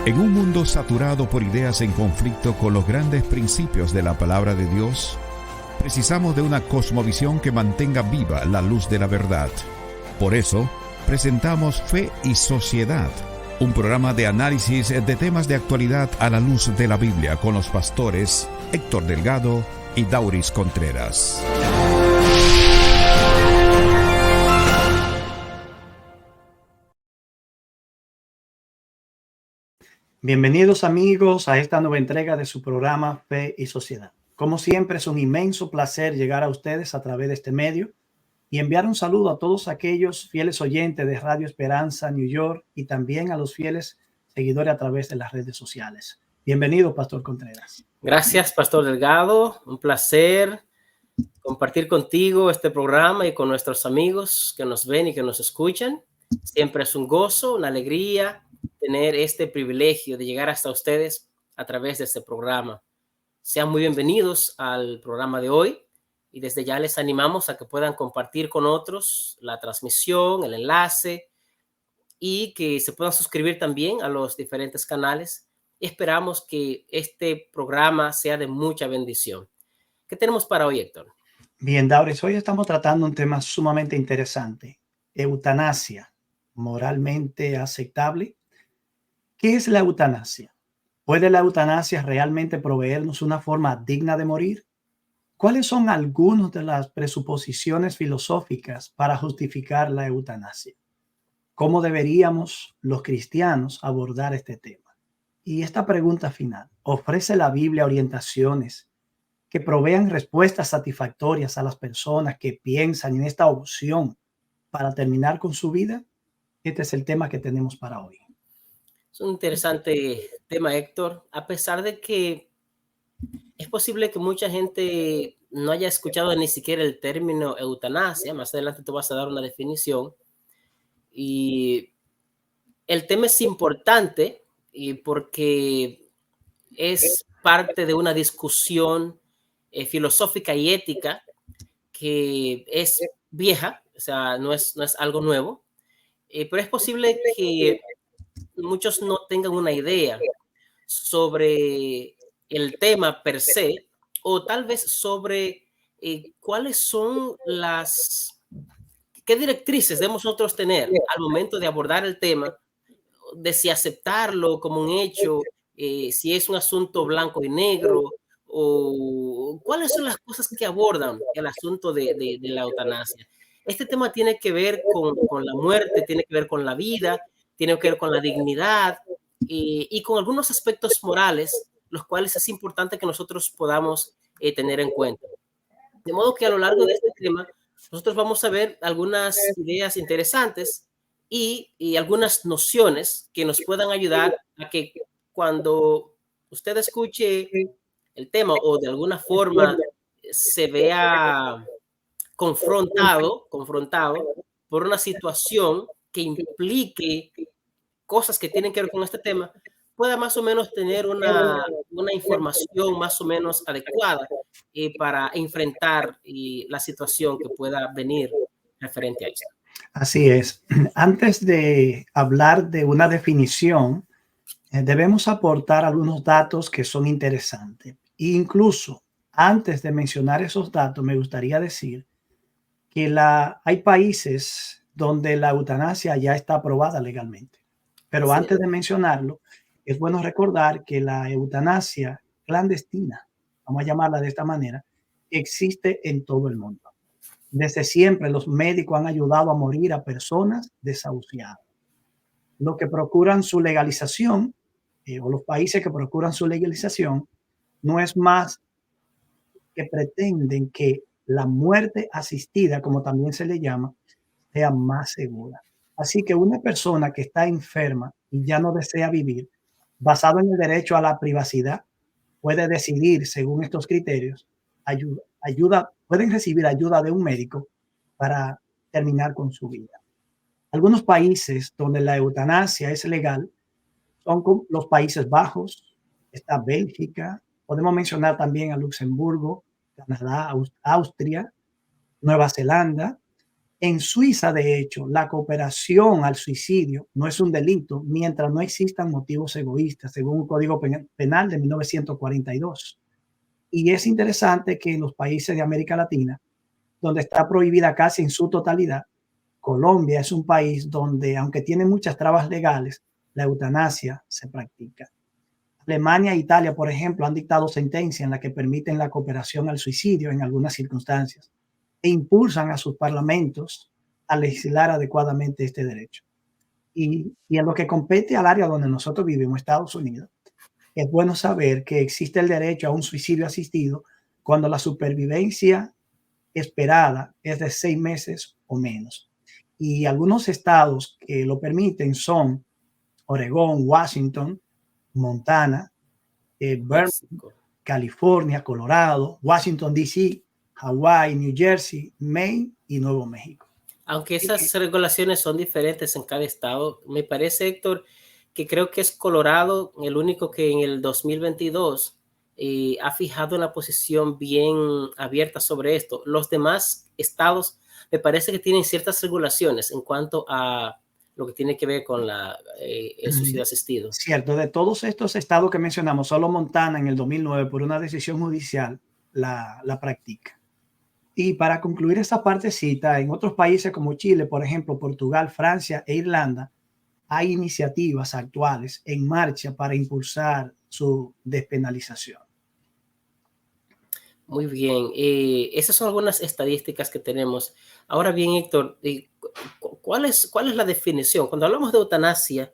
En un mundo saturado por ideas en conflicto con los grandes principios de la palabra de Dios, precisamos de una cosmovisión que mantenga viva la luz de la verdad. Por eso, presentamos Fe y Sociedad, un programa de análisis de temas de actualidad a la luz de la Biblia con los pastores Héctor Delgado y Dauris Contreras. Bienvenidos amigos a esta nueva entrega de su programa Fe y Sociedad. Como siempre es un inmenso placer llegar a ustedes a través de este medio y enviar un saludo a todos aquellos fieles oyentes de Radio Esperanza New York y también a los fieles seguidores a través de las redes sociales. Bienvenido, Pastor Contreras. Gracias, Pastor Delgado. Un placer compartir contigo este programa y con nuestros amigos que nos ven y que nos escuchan. Siempre es un gozo, una alegría tener este privilegio de llegar hasta ustedes a través de este programa. Sean muy bienvenidos al programa de hoy y desde ya les animamos a que puedan compartir con otros la transmisión, el enlace y que se puedan suscribir también a los diferentes canales. Esperamos que este programa sea de mucha bendición. ¿Qué tenemos para hoy, Héctor? Bien, Dauris, hoy estamos tratando un tema sumamente interesante: eutanasia, moralmente aceptable. ¿Qué es la eutanasia? ¿Puede la eutanasia realmente proveernos una forma digna de morir? ¿Cuáles son algunas de las presuposiciones filosóficas para justificar la eutanasia? ¿Cómo deberíamos los cristianos abordar este tema? Y esta pregunta final: ¿ofrece la Biblia orientaciones que provean respuestas satisfactorias a las personas que piensan en esta opción para terminar con su vida? Este es el tema que tenemos para hoy. Es un interesante tema, Héctor, a pesar de que es posible que mucha gente no haya escuchado ni siquiera el término eutanasia. Más adelante te vas a dar una definición. Y el tema es importante y porque es parte de una discusión filosófica y ética que es vieja, o sea, no es algo nuevo, pero es posible que muchos no tengan una idea sobre el tema per se, o tal vez sobre cuáles son qué directrices debemos nosotros tener al momento de abordar el tema, de si aceptarlo como un hecho, si es un asunto blanco y negro, o cuáles son las cosas que abordan el asunto de la eutanasia. Este tema tiene que ver con la muerte, tiene que ver con la vida, tiene que ver con la dignidad y con algunos aspectos morales, los cuales es importante que nosotros podamos tener en cuenta. De modo que a lo largo de este tema, nosotros vamos a ver algunas ideas interesantes y algunas nociones que nos puedan ayudar a que cuando usted escuche el tema o de alguna forma se vea confrontado por una situación que implique cosas que tienen que ver con este tema, pueda más o menos tener una información más o menos adecuada para enfrentar la situación que pueda venir referente a esto. Así es. Antes de hablar de una definición, debemos aportar algunos datos que son interesantes. E incluso antes de mencionar esos datos, me gustaría decir que hay países donde la eutanasia ya está aprobada legalmente. Pero Sí. antes de mencionarlo, es bueno recordar que la eutanasia clandestina, vamos a llamarla de esta manera, existe en todo el mundo. Desde siempre los médicos han ayudado a morir a personas desahuciadas. Los que procuran su legalización, o los países que procuran su legalización, no es más que pretenden que la muerte asistida, como también se le llama, sea más segura. Así que una persona que está enferma y ya no desea vivir, basado en el derecho a la privacidad, puede decidir según estos criterios, pueden recibir ayuda de un médico para terminar con su vida. Algunos países donde la eutanasia es legal son los Países Bajos, está Bélgica, podemos mencionar también a Luxemburgo, Canadá, Austria, Nueva Zelanda, En Suiza, de hecho, la cooperación al suicidio no es un delito mientras no existan motivos egoístas, según un código penal de 1942. Y es interesante que en los países de América Latina, donde está prohibida casi en su totalidad, Colombia es un país donde, aunque tiene muchas trabas legales, la eutanasia se practica. Alemania e Italia, por ejemplo, han dictado sentencias en las que permiten la cooperación al suicidio en algunas circunstancias e impulsan a sus parlamentos a legislar adecuadamente este derecho. Y en lo que compete al área donde nosotros vivimos, Estados Unidos, es bueno saber que existe el derecho a un suicidio asistido cuando la supervivencia esperada es de 6 meses o menos. Y algunos estados que lo permiten son Oregón, Washington, Montana, Vermont, California, Colorado, Washington, D.C., Hawái, New Jersey, Maine y Nuevo México. Aunque esas regulaciones son diferentes en cada estado, me parece, Héctor, que creo que es Colorado el único que en el 2022 ha fijado una posición bien abierta sobre esto. Los demás estados me parece que tienen ciertas regulaciones en cuanto a lo que tiene que ver con el suicidio asistido. Cierto, de todos estos estados que mencionamos, solo Montana en el 2009 por una decisión judicial la practica. Y para concluir esta partecita, en otros países como Chile, por ejemplo, Portugal, Francia e Irlanda, hay iniciativas actuales en marcha para impulsar su despenalización. Muy bien, esas son algunas estadísticas que tenemos. Ahora bien, Héctor, ¿cuál es la definición? Cuando hablamos de eutanasia,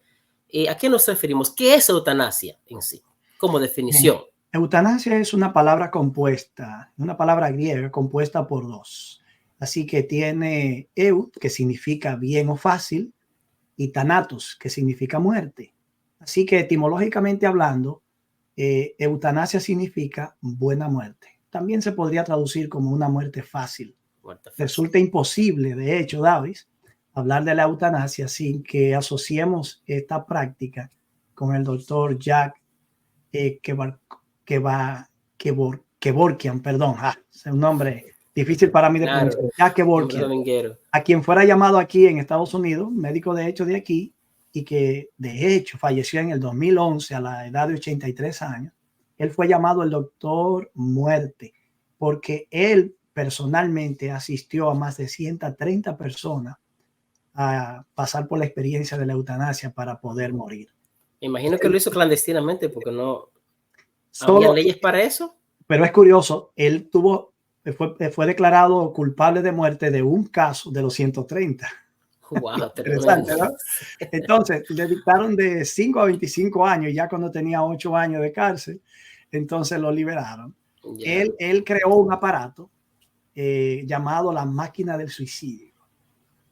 ¿a qué nos referimos? ¿Qué es eutanasia en sí, como definición? Bien. Eutanasia es una palabra compuesta, una palabra griega compuesta por dos. Así que tiene eut, que significa bien o fácil, y thanatos, que significa muerte. Así que etimológicamente hablando, eutanasia significa buena muerte. También se podría traducir como una muerte fácil. Resulta imposible, de hecho, Davis, hablar de la eutanasia sin que asociemos esta práctica con el doctor Jack Kevorkian, perdón, es un nombre difícil para mí de pronunciar, Jack Kevorkian, a quien fuera llamado aquí en Estados Unidos, médico de hecho de aquí, y que de hecho falleció en el 2011 a la edad de 83 años. Él fue llamado el doctor Muerte, porque él personalmente asistió a más de 130 personas a pasar por la experiencia de la eutanasia para poder morir. Me imagino que lo hizo clandestinamente porque no había leyes para eso. Pero es curioso, él fue declarado culpable de muerte de un caso de los 130. Wow, interesante, ¿no? Entonces, le dictaron de 5 a 25 años, ya cuando tenía 8 años de cárcel, entonces lo liberaron. Yeah. Él creó un aparato llamado la máquina del suicidio.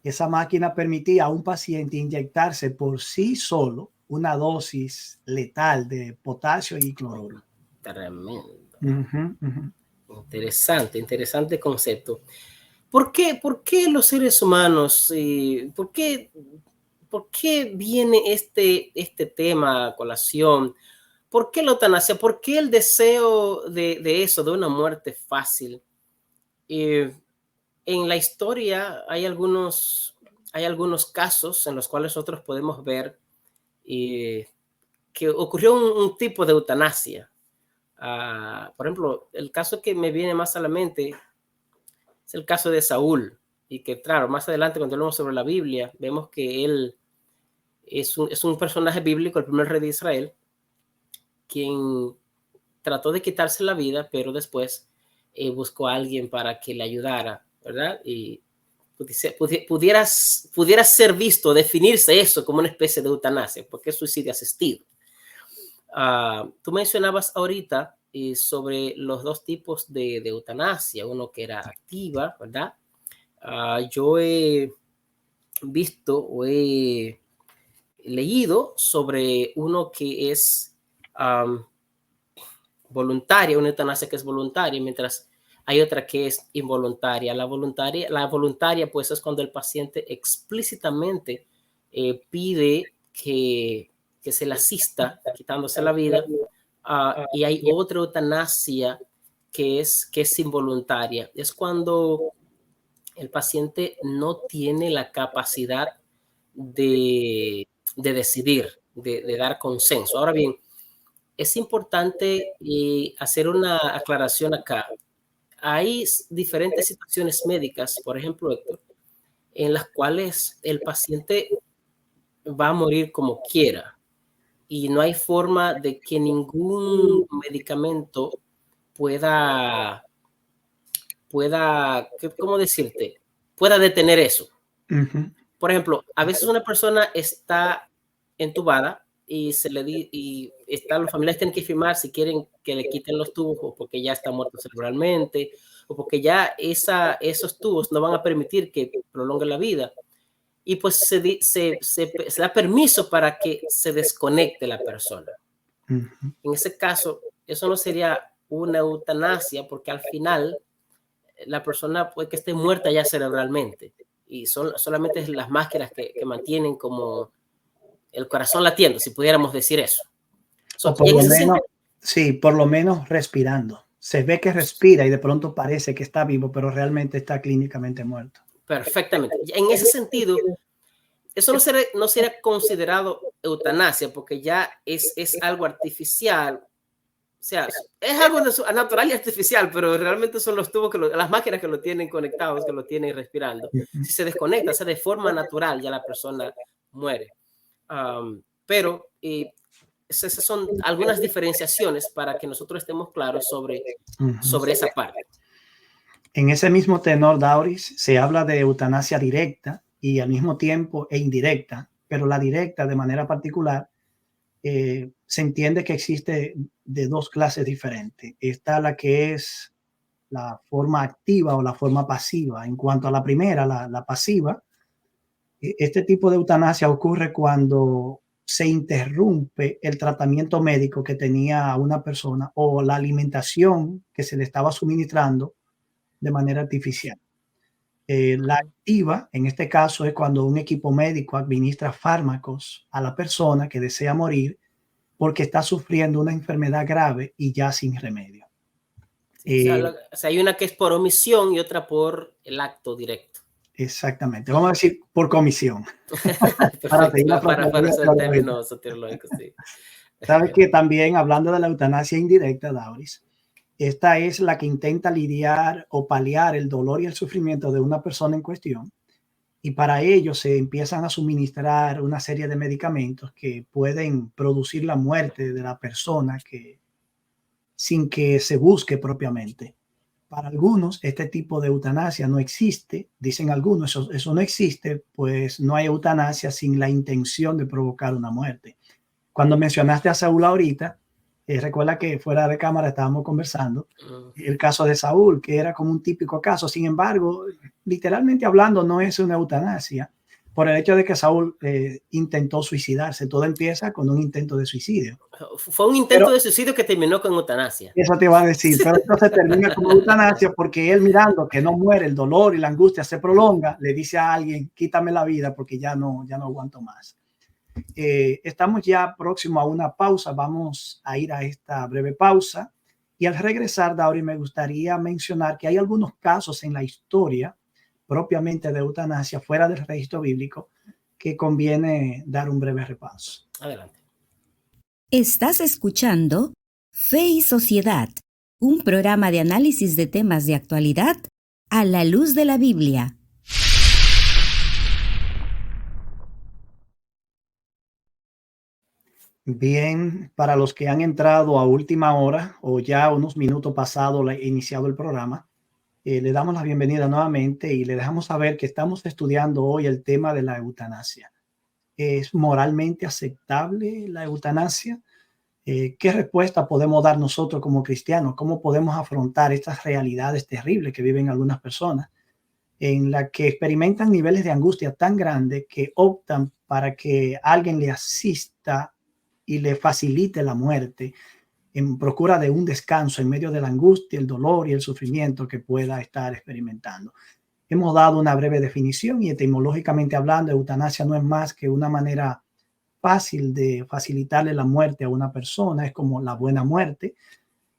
Esa máquina permitía a un paciente inyectarse por sí solo una dosis letal de potasio y cloruro. Tremendo. Interesante concepto. ¿Por qué los seres humanos, por qué viene este tema a colación? ¿Por qué la eutanasia? ¿Por qué el deseo de eso, de una muerte fácil? En la historia hay algunos casos en los cuales nosotros podemos ver que ocurrió un tipo de eutanasia. Por ejemplo, el caso que me viene más a la mente es el caso de Saúl, y que claro, más adelante cuando hablamos sobre la Biblia, vemos que él es un personaje bíblico, el primer rey de Israel, quien trató de quitarse la vida, pero después buscó a alguien para que le ayudara, ¿verdad? Y pudiera ser visto, definirse eso como una especie de eutanasia, porque es suicidio asistido. Tú mencionabas ahorita sobre los dos tipos de eutanasia, uno que era activa, ¿verdad? Yo he visto o he leído sobre uno que es voluntaria, una eutanasia que es voluntaria, mientras hay otra que es involuntaria. La voluntaria pues es cuando el paciente explícitamente pide que se le asista quitándose la vida, y hay otra eutanasia que es involuntaria. Es cuando el paciente no tiene la capacidad de decidir, de dar consenso. Ahora bien, es importante hacer una aclaración acá. Hay diferentes situaciones médicas, por ejemplo, Héctor, en las cuales el paciente va a morir como quiera y no hay forma de que ningún medicamento pueda, ¿cómo decirte? Pueda detener eso. Por ejemplo, a veces una persona está entubada y los familiares tienen que firmar si quieren que le quiten los tubos o porque ya está muerto cerebralmente o porque ya esos tubos no van a permitir que prolongue la vida. Y pues se da permiso para que se desconecte la persona. En ese caso, eso no sería una eutanasia porque al final la persona puede que esté muerta ya cerebralmente y son solamente las máquinas que mantienen como el corazón latiendo, si pudiéramos decir eso. O por lo menos, sí, por lo menos respirando. Se ve que respira y de pronto parece que está vivo, pero realmente está clínicamente muerto. Perfectamente. En ese sentido, eso no será considerado eutanasia porque ya es algo artificial. O sea, es algo natural y artificial, pero realmente son los tubos, las máquinas que lo tienen conectados, que lo tienen respirando. Si se desconecta, de forma natural, ya la persona muere. Pero esas son algunas diferenciaciones para que nosotros estemos claros sobre esa parte. En ese mismo tenor, Dauris, se habla de eutanasia directa y al mismo tiempo indirecta, pero la directa de manera particular se entiende que existe de dos clases diferentes. Está la que es la forma activa o la forma pasiva. En cuanto a la primera, la pasiva, este tipo de eutanasia ocurre cuando se interrumpe el tratamiento médico que tenía una persona o la alimentación que se le estaba suministrando de manera artificial. La activa, en este caso, es cuando un equipo médico administra fármacos a la persona que desea morir porque está sufriendo una enfermedad grave y ya sin remedio. O sea, hay una que es por omisión y otra por el acto directo. Exactamente. Vamos a decir por comisión. para hacer el término soteriológico, sí. Sabes que también, hablando de la eutanasia indirecta, Dauris, esta es la que intenta lidiar o paliar el dolor y el sufrimiento de una persona en cuestión. Y para ello se empiezan a suministrar una serie de medicamentos que pueden producir la muerte de la persona sin que se busque propiamente. Para algunos, este tipo de eutanasia no existe. Dicen algunos, eso no existe, pues no hay eutanasia sin la intención de provocar una muerte. Cuando mencionaste a Saúl ahorita, recuerda que fuera de cámara estábamos conversando el caso de Saúl, que era como un típico caso. Sin embargo, literalmente hablando, no es una eutanasia por el hecho de que Saúl intentó suicidarse. Todo empieza con un intento de suicidio. Fue un intento de suicidio que terminó con eutanasia. Eso te iba a decir, pero entonces termina con eutanasia porque él, mirando que no muere, el dolor y la angustia se prolonga, le dice a alguien, quítame la vida porque ya no aguanto más. Estamos ya próximo a una pausa. Vamos a ir a esta breve pausa y al regresar, Dauri, me gustaría mencionar que hay algunos casos en la historia propiamente de eutanasia fuera del registro bíblico que conviene dar un breve repaso. Adelante. Estás escuchando Fe y Sociedad, un programa de análisis de temas de actualidad a la luz de la Biblia. Bien, para los que han entrado a última hora o ya unos minutos pasado iniciado el programa, le damos la bienvenida nuevamente y le dejamos saber que estamos estudiando hoy el tema de la eutanasia. ¿Es moralmente aceptable la eutanasia? ¿Qué respuesta podemos dar nosotros como cristianos? ¿Cómo podemos afrontar estas realidades terribles que viven algunas personas en las que experimentan niveles de angustia tan grandes que optan para que alguien le asista y le facilite la muerte en procura de un descanso en medio de la angustia, el dolor y el sufrimiento que pueda estar experimentando? Hemos dado una breve definición y etimológicamente hablando, eutanasia no es más que una manera fácil de facilitarle la muerte a una persona, es como la buena muerte.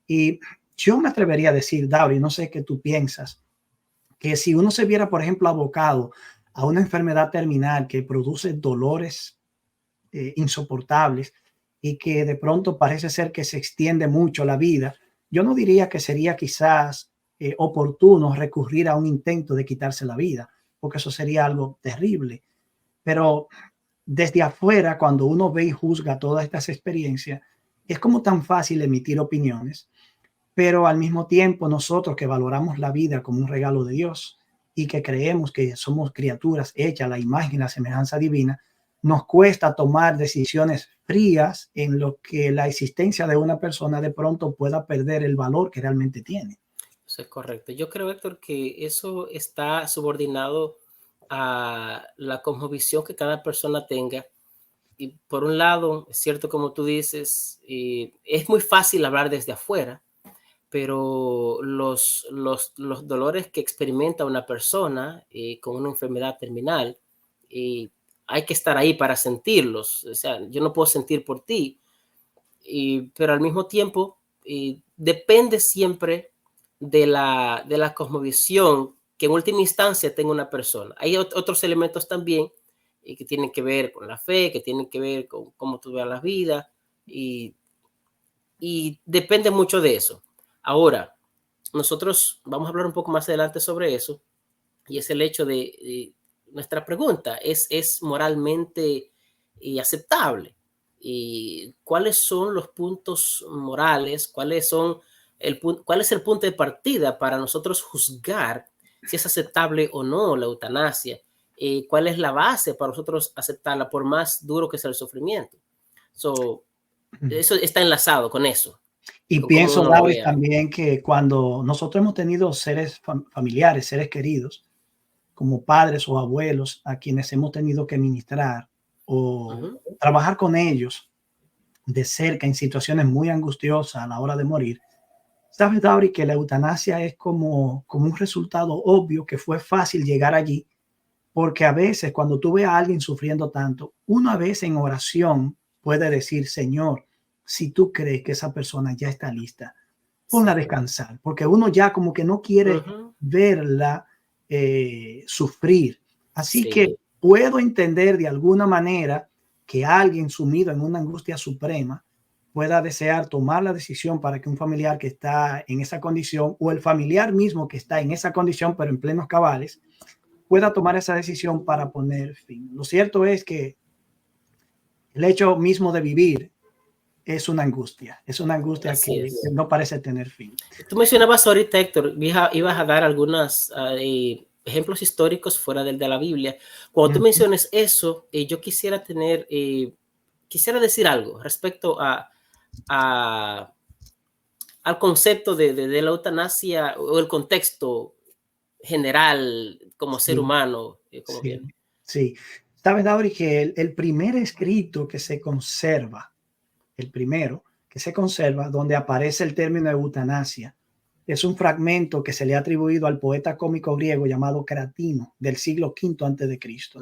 Y yo me atrevería a decir, Dauri, no sé qué tú piensas, que si uno se viera, por ejemplo, abocado a una enfermedad terminal que produce dolores insoportables y que de pronto parece ser que se extiende mucho la vida, yo no diría que sería quizás oportuno recurrir a un intento de quitarse la vida, porque eso sería algo terrible. Pero desde afuera, cuando uno ve y juzga todas estas experiencias, es como tan fácil emitir opiniones, pero al mismo tiempo nosotros que valoramos la vida como un regalo de Dios y que creemos que somos criaturas hechas a la imagen y la semejanza divina, nos cuesta tomar decisiones frías en lo que la existencia de una persona de pronto pueda perder el valor que realmente tiene. Eso es correcto. Yo creo, Héctor, que eso está subordinado a la cosmovisión que cada persona tenga. Y por un lado, es cierto, como tú dices, es muy fácil hablar desde afuera, pero los dolores que experimenta una persona con una enfermedad terminal, hay que estar ahí para sentirlos. O sea, yo no puedo sentir por ti, pero al mismo tiempo depende siempre de la cosmovisión que en última instancia tenga una persona. Hay otros elementos también que tienen que ver con la fe, que tienen que ver con cómo tú veas la vida, y depende mucho de eso. Ahora, nosotros vamos a hablar un poco más adelante sobre eso, y es el hecho de nuestra pregunta, ¿es moralmente aceptable? ¿Y cuáles son los puntos morales? ¿Cuál es el punto de partida para nosotros juzgar si es aceptable o no la eutanasia? ¿Cuál es la base para nosotros aceptarla por más duro que sea el sufrimiento? Eso está enlazado con eso. Y Con cómo pienso, uno lo David, vea. también que cuando nosotros hemos tenido seres familiares, seres queridos, como padres o abuelos a quienes hemos tenido que ministrar o trabajar con ellos de cerca en situaciones muy angustiosas a la hora de morir, sabes, David, que la eutanasia es como un resultado obvio que fue fácil llegar allí, porque a veces cuando tú ves a alguien sufriendo tanto, uno a veces en oración puede decir, Señor, si tú crees que esa persona ya está lista, ponla a descansar, porque uno ya como que no quiere verla sufrir. Así que puedo entender de alguna manera que alguien sumido en una angustia suprema pueda desear tomar la decisión para que un familiar que está en esa condición o el familiar mismo que está en esa condición pero en plenos cabales pueda tomar esa decisión para poner fin. Lo cierto es que el hecho mismo de vivir es una angustia que no parece tener fin. Tú mencionabas ahorita, Héctor, ibas a dar algunos ejemplos históricos fuera del de la Biblia. Cuando tú menciones eso, yo quisiera decir algo respecto al concepto de la eutanasia o el contexto general como ser humano. Sí. Sabes, David, que el primer escrito que se conserva, donde aparece el término eutanasia, es un fragmento que se le ha atribuido al poeta cómico griego llamado Cratino del siglo V antes de Cristo.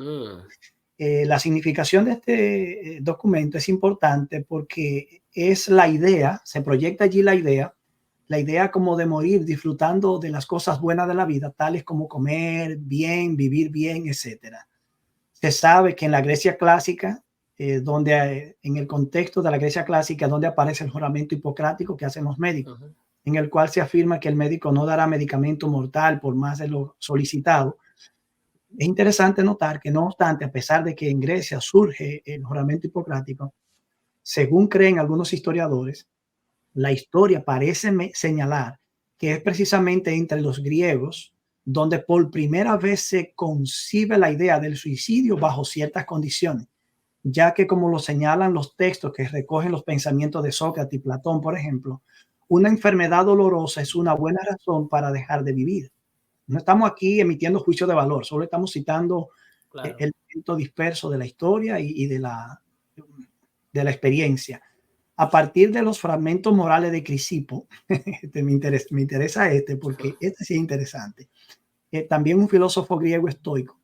La significación de este documento es importante porque es la idea, se proyecta allí la idea como de morir disfrutando de las cosas buenas de la vida, tales como comer bien, vivir bien, etcétera. Se sabe que en la Grecia clásica, en el contexto de la Grecia clásica, donde aparece el juramento hipocrático que hacen los médicos, en el cual se afirma que el médico no dará medicamento mortal por más de lo solicitado. Es interesante notar que, no obstante, a pesar de que en Grecia surge el juramento hipocrático, según creen algunos historiadores, la historia parece señalar que es precisamente entre los griegos donde por primera vez se concibe la idea del suicidio bajo ciertas condiciones, ya que como lo señalan los textos que recogen los pensamientos de Sócrates y Platón, por ejemplo, una enfermedad dolorosa es una buena razón para dejar de vivir. No estamos aquí emitiendo juicio de valor, solo estamos citando el elemento disperso de la historia y de la experiencia. A partir de los fragmentos morales de Crisipo, me interesa porque este sí es interesante. También un filósofo griego estoico,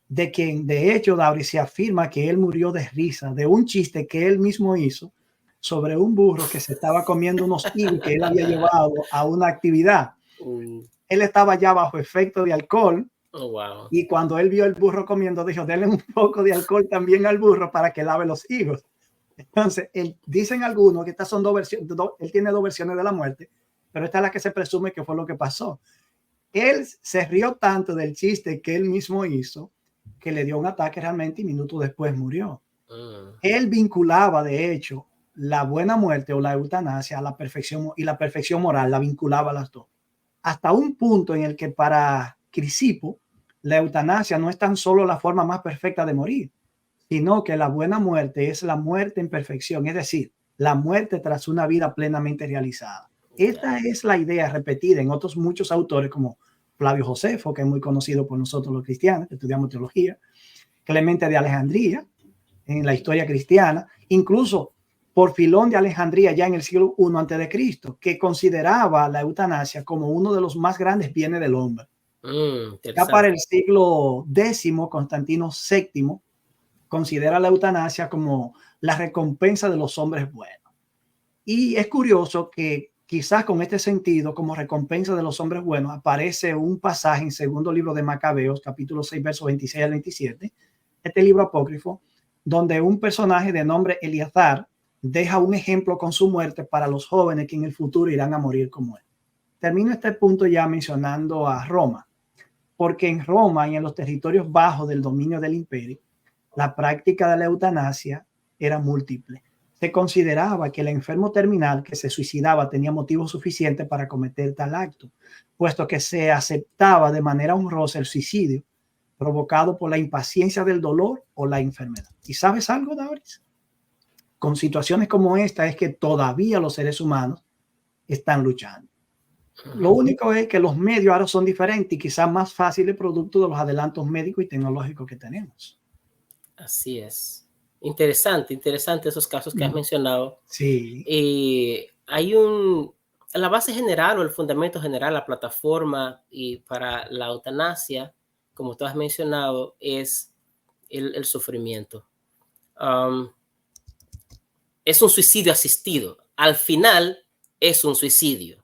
de quien de hecho David se afirma que él murió de risa de un chiste que él mismo hizo sobre un burro que se estaba comiendo unos higos que él había llevado a una actividad. él estaba ya bajo efecto de alcohol. Oh, wow. Y cuando él vio el burro comiendo, dijo, denle un poco de alcohol también al burro para que lave los higos. Entonces, dicen algunos que estas son dos versiones, él tiene dos versiones de la muerte, pero esta es la que se presume que fue lo que pasó. Él se rió tanto del chiste que él mismo hizo, que le dio un ataque realmente y minutos después murió. Él vinculaba, de hecho, la buena muerte o la eutanasia a la perfección, y la perfección moral la vinculaba a las dos. Hasta un punto en el que para Crisipo, la eutanasia no es tan solo la forma más perfecta de morir, sino que la buena muerte es la muerte en perfección, es decir, la muerte tras una vida plenamente realizada. Esta es la idea repetida en otros muchos autores como Flavio Josefo, que es muy conocido por nosotros los cristianos, que estudiamos teología, Clemente de Alejandría, en la historia cristiana, incluso Porfilón de Alejandría ya en el siglo I a.C., que consideraba la eutanasia como uno de los más grandes bienes del hombre. Ya para el siglo X, Constantino VII considera la eutanasia como la recompensa de los hombres buenos. Y es curioso que quizás con este sentido, como recompensa de los hombres buenos, aparece un pasaje en segundo libro de Macabeos, capítulo 6, versos 26 al 27, este libro apócrifo, donde un personaje de nombre Eleazar deja un ejemplo con su muerte para los jóvenes que en el futuro irán a morir como él. Termino este punto ya mencionando a Roma, porque en Roma y en los territorios bajos del dominio del imperio, la práctica de la eutanasia era múltiple. Se consideraba que el enfermo terminal que se suicidaba tenía motivo suficiente para cometer tal acto, puesto que se aceptaba de manera honrosa el suicidio provocado por la impaciencia del dolor o la enfermedad. ¿Y sabes algo, Dauris? Con situaciones como esta es que todavía los seres humanos están luchando. Lo único es que los medios ahora son diferentes y quizás más fáciles producto de los adelantos médicos y tecnológicos que tenemos. Así es. Interesante esos casos que has mencionado. Sí. Hay la base general o el fundamento general, la plataforma y para la eutanasia, como tú has mencionado, es el sufrimiento. Es un suicidio asistido. Al final es un suicidio.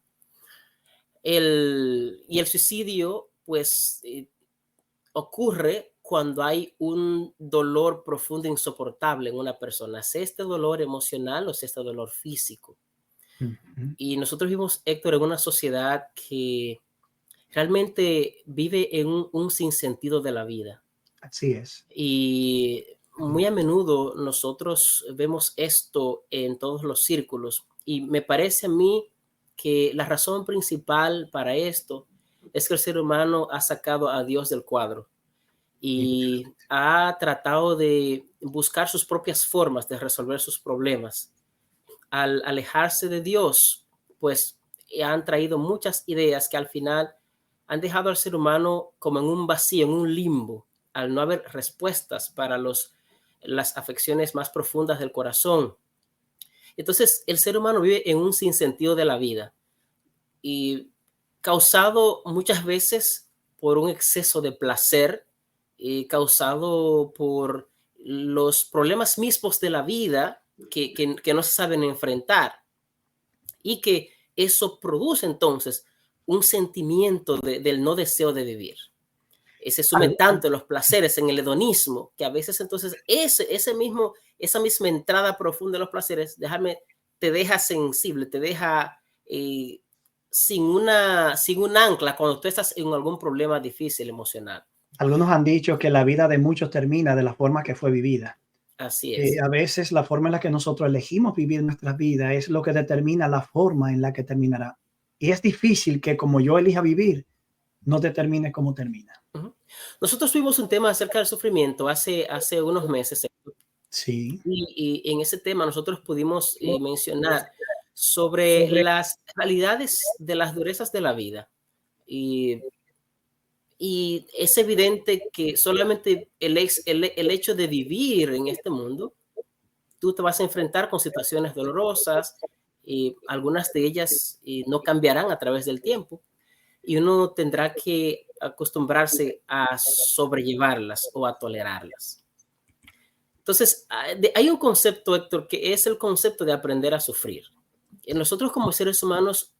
Y el suicidio, pues, ocurre cuando hay un dolor profundo e insoportable en una persona, sea este dolor emocional o sea este dolor físico. Y nosotros vivimos, Héctor, en una sociedad que realmente vive en un sinsentido de la vida. Así es. Y muy a menudo nosotros vemos esto en todos los círculos. Y me parece a mí que la razón principal para esto es que el ser humano ha sacado a Dios del cuadro y ha tratado de buscar sus propias formas de resolver sus problemas. Al alejarse de Dios, pues han traído muchas ideas que al final han dejado al ser humano como en un vacío, en un limbo, al no haber respuestas para las afecciones más profundas del corazón. Entonces, el ser humano vive en un sinsentido de la vida y causado muchas veces por un exceso de placer, causado por los problemas mismos de la vida que no se saben enfrentar, y que eso produce entonces un sentimiento del no deseo de vivir. Se sumen tanto los placeres en el hedonismo que a veces entonces esa misma entrada profunda de los placeres te deja sensible, te deja sin un ancla cuando tú estás en algún problema difícil emocional. Algunos han dicho que la vida de muchos termina de la forma que fue vivida. Así es. A veces la forma en la que nosotros elegimos vivir nuestra vida es lo que determina la forma en la que terminará. Y es difícil que como yo elija vivir, no determine cómo termina. Nosotros tuvimos un tema acerca del sufrimiento hace unos meses. Sí. Y en ese tema nosotros pudimos mencionar sobre las realidades de las durezas de la vida. Y es evidente que solamente el hecho de vivir en este mundo, tú te vas a enfrentar con situaciones dolorosas y algunas de ellas no cambiarán a través del tiempo y uno tendrá que acostumbrarse a sobrellevarlas o a tolerarlas. Entonces, hay un concepto, Héctor, que es el concepto de aprender a sufrir. Nosotros como seres humanos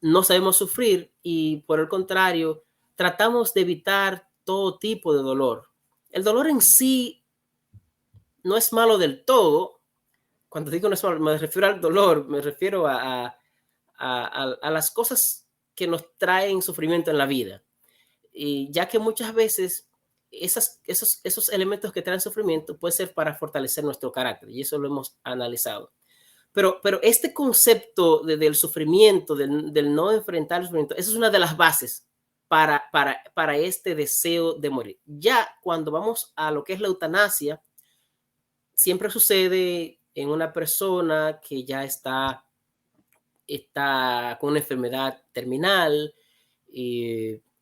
no sabemos sufrir y por el contrario, tratamos de evitar todo tipo de dolor. El dolor en sí no es malo del todo. Cuando digo no es malo, me refiero al dolor, me refiero a las cosas que nos traen sufrimiento en la vida. Y ya que muchas veces esos elementos que traen sufrimiento pueden ser para fortalecer nuestro carácter, y eso lo hemos analizado. Pero este concepto del sufrimiento, del no enfrentar el sufrimiento, esa es una de las bases para este deseo de morir. Ya cuando vamos a lo que es la eutanasia, siempre sucede en una persona que ya está con una enfermedad terminal,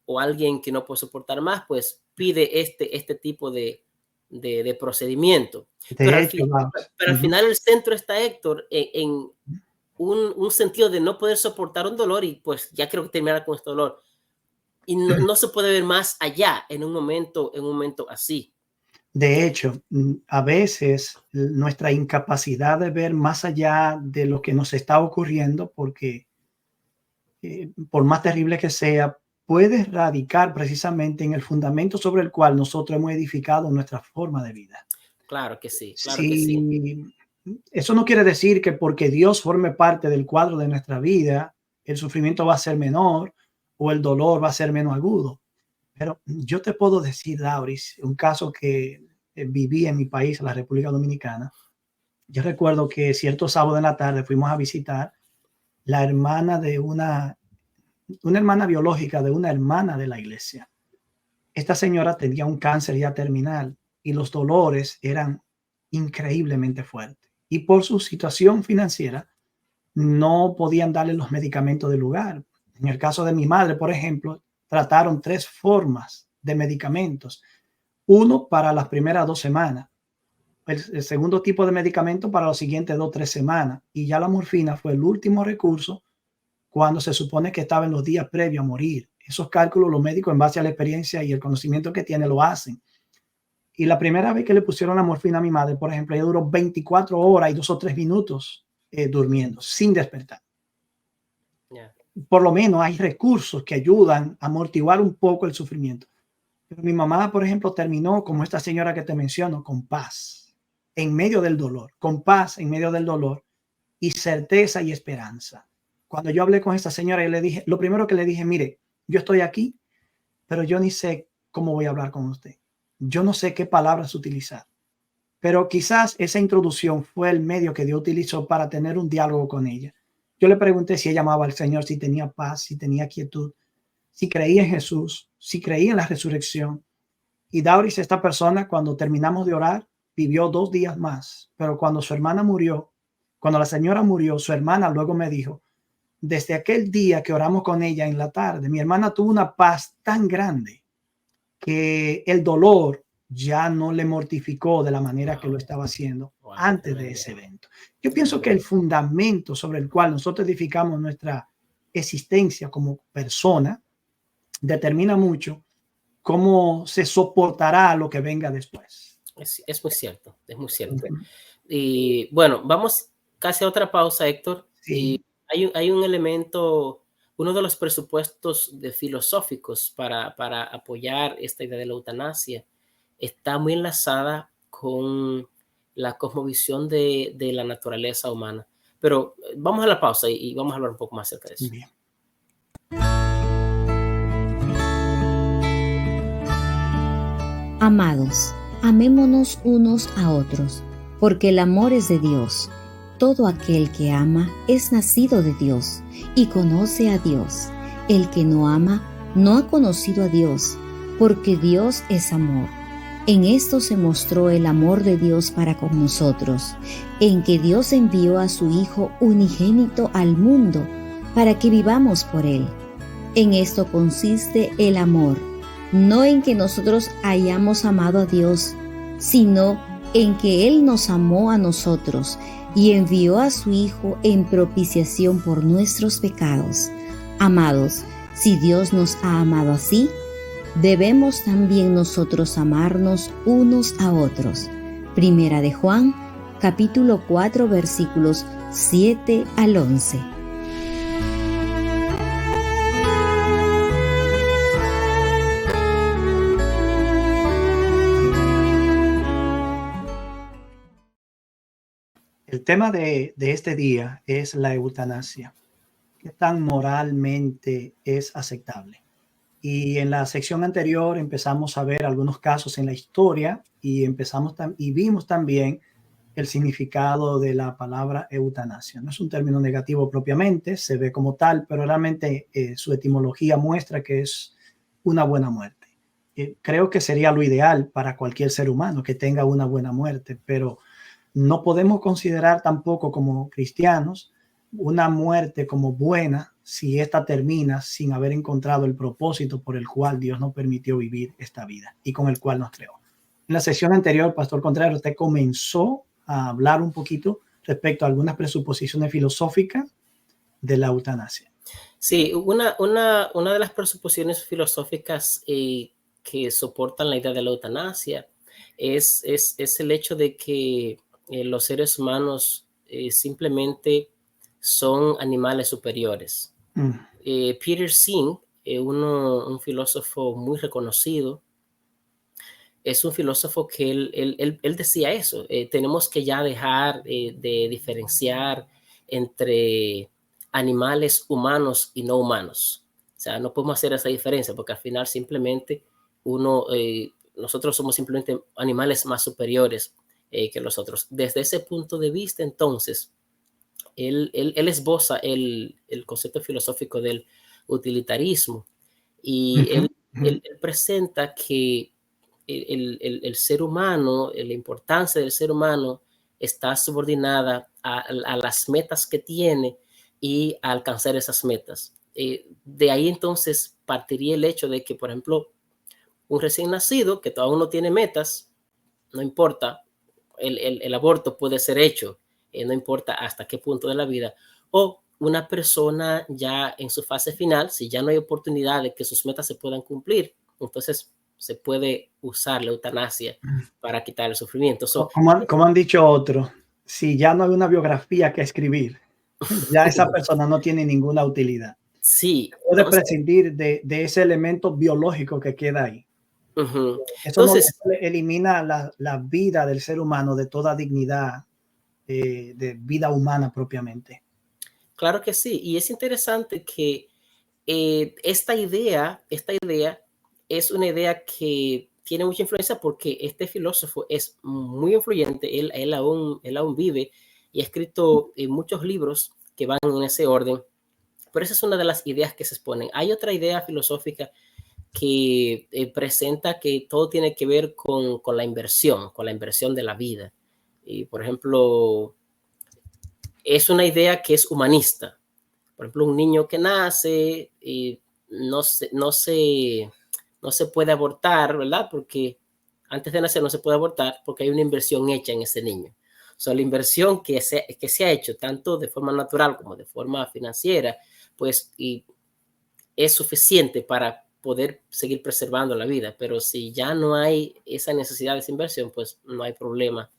o alguien que no puede soportar más, pues pide este tipo de procedimiento. Pero al final el centro está, Héctor, en un sentido de no poder soportar un dolor y pues ya quiero terminar con este dolor. Y no se puede ver más allá en un momento así. De hecho, a veces nuestra incapacidad de ver más allá de lo que nos está ocurriendo, porque por más terrible que sea, puede radicar precisamente en el fundamento sobre el cual nosotros hemos edificado nuestra forma de vida. Claro que sí, claro que sí. Eso no quiere decir que porque Dios forme parte del cuadro de nuestra vida, el sufrimiento va a ser menor o el dolor va a ser menos agudo. Pero yo te puedo decir, Dauris, un caso que viví en mi país, la República Dominicana. Yo recuerdo que cierto sábado en la tarde fuimos a visitar la hermana de una hermana biológica de una hermana de la iglesia. Esta señora tenía un cáncer ya terminal y los dolores eran increíblemente fuertes. Y por su situación financiera, no podían darle los medicamentos del lugar. En el caso de mi madre, por ejemplo, trataron 3 formas de medicamentos. Uno para las primeras 2 semanas. El segundo tipo de medicamento para los siguientes 2 o 3 semanas. Y ya la morfina fue el último recurso cuando se supone que estaba en los días previos a morir. Esos cálculos los médicos, en base a la experiencia y el conocimiento que tiene, lo hacen. Y la primera vez que le pusieron la morfina a mi madre, por ejemplo, ella duró 24 horas y 2 o 3 minutos durmiendo, sin despertar. Yeah. Por lo menos hay recursos que ayudan a amortiguar un poco el sufrimiento. Pero mi mamá, por ejemplo, terminó como esta señora que te menciono, con paz en medio del dolor, con paz en medio del dolor y certeza y esperanza. Cuando yo hablé con esta señora, yo le dije, lo primero que le dije, mire, yo estoy aquí, pero yo ni sé cómo voy a hablar con usted. Yo no sé qué palabras utilizar, pero quizás esa introducción fue el medio que Dios utilizó para tener un diálogo con ella. Yo le pregunté si ella amaba al Señor, si tenía paz, si tenía quietud, si creía en Jesús, si creía en la resurrección. Y Dauris, esta persona, cuando terminamos de orar, vivió 2 días más. Pero cuando su hermana murió, cuando la señora murió, su hermana luego me dijo, desde aquel día que oramos con ella en la tarde, mi hermana tuvo una paz tan grande que el dolor ya no le mortificó de la manera que lo estaba haciendo antes de ese evento. Yo pienso que el fundamento sobre el cual nosotros edificamos nuestra existencia como persona determina mucho cómo se soportará lo que venga después. Es muy cierto, es muy cierto. Y bueno, vamos casi a otra pausa, Héctor. Sí. Y hay un elemento, uno de los presupuestos filosóficos para apoyar esta idea de la eutanasia está muy enlazada con la cosmovisión de la naturaleza humana. Pero vamos a la pausa y vamos a hablar un poco más acerca de eso. Bien. Amados, amémonos unos a otros, porque el amor es de Dios. Todo aquel que ama es nacido de Dios y conoce a Dios. El que no ama no ha conocido a Dios, porque Dios es amor. En esto se mostró el amor de Dios para con nosotros, en que Dios envió a su Hijo unigénito al mundo para que vivamos por Él. En esto consiste el amor, no en que nosotros hayamos amado a Dios, sino en que Él nos amó a nosotros y envió a su Hijo en propiciación por nuestros pecados. Amados, si Dios nos ha amado así, debemos también nosotros amarnos unos a otros. Primera de Juan, capítulo 4, versículos 7 al 11. El tema de este día es la eutanasia. ¿Qué tan moralmente es aceptable? Y en la sección anterior empezamos a ver algunos casos en la historia y y vimos también el significado de la palabra eutanasia. No es un término negativo propiamente, se ve como tal, pero realmente su etimología muestra que es una buena muerte. Creo que sería lo ideal para cualquier ser humano que tenga una buena muerte, pero no podemos considerar tampoco como cristianos una muerte como buena si ésta termina sin haber encontrado el propósito por el cual Dios nos permitió vivir esta vida y con el cual nos creó. En la sesión anterior, Pastor Contreras, usted comenzó a hablar un poquito respecto a algunas presuposiciones filosóficas de la eutanasia. Sí, una de las presuposiciones filosóficas que soportan la idea de la eutanasia es el hecho de que los seres humanos simplemente son animales superiores. Peter Singh, un filósofo muy reconocido, es un filósofo que él decía eso. Tenemos que ya dejar de diferenciar entre animales humanos y no humanos. O sea, no podemos hacer esa diferencia porque al final simplemente nosotros somos simplemente animales más superiores que los otros. Desde ese punto de vista, entonces, él esboza el concepto filosófico del utilitarismo y él presenta que el ser humano, la importancia del ser humano está subordinada a las metas que tiene y a alcanzar esas metas. De ahí entonces partiría el hecho de que, por ejemplo, un recién nacido que todavía no tiene metas, no importa, el aborto puede ser hecho, no importa hasta qué punto de la vida, o una persona ya en su fase final, si ya no hay oportunidad de que sus metas se puedan cumplir, entonces se puede usar la eutanasia para quitar el sufrimiento. Como han dicho otros, si ya no hay una biografía que escribir, ya esa persona no tiene ninguna utilidad. Sí. Puede prescindir de ese elemento biológico que queda ahí. Eso no elimina la vida del ser humano de toda dignidad, de vida humana propiamente. Claro que sí. Y es interesante que esta idea es una idea que tiene mucha influencia porque este filósofo es muy influyente, él aún vive y ha escrito muchos libros que van en ese orden, pero esa es una de las ideas que se exponen. Hay otra idea filosófica que presenta que todo tiene que ver con la inversión de la vida. Y, por ejemplo, es una idea que es humanista. Por ejemplo, un niño que nace y no se puede abortar, ¿verdad? Porque antes de nacer no se puede abortar porque hay una inversión hecha en ese niño. O sea, la inversión que se ha hecho tanto de forma natural como de forma financiera, pues y es suficiente para poder seguir preservando la vida. Pero si ya no hay esa necesidad de esa inversión, pues no hay problema.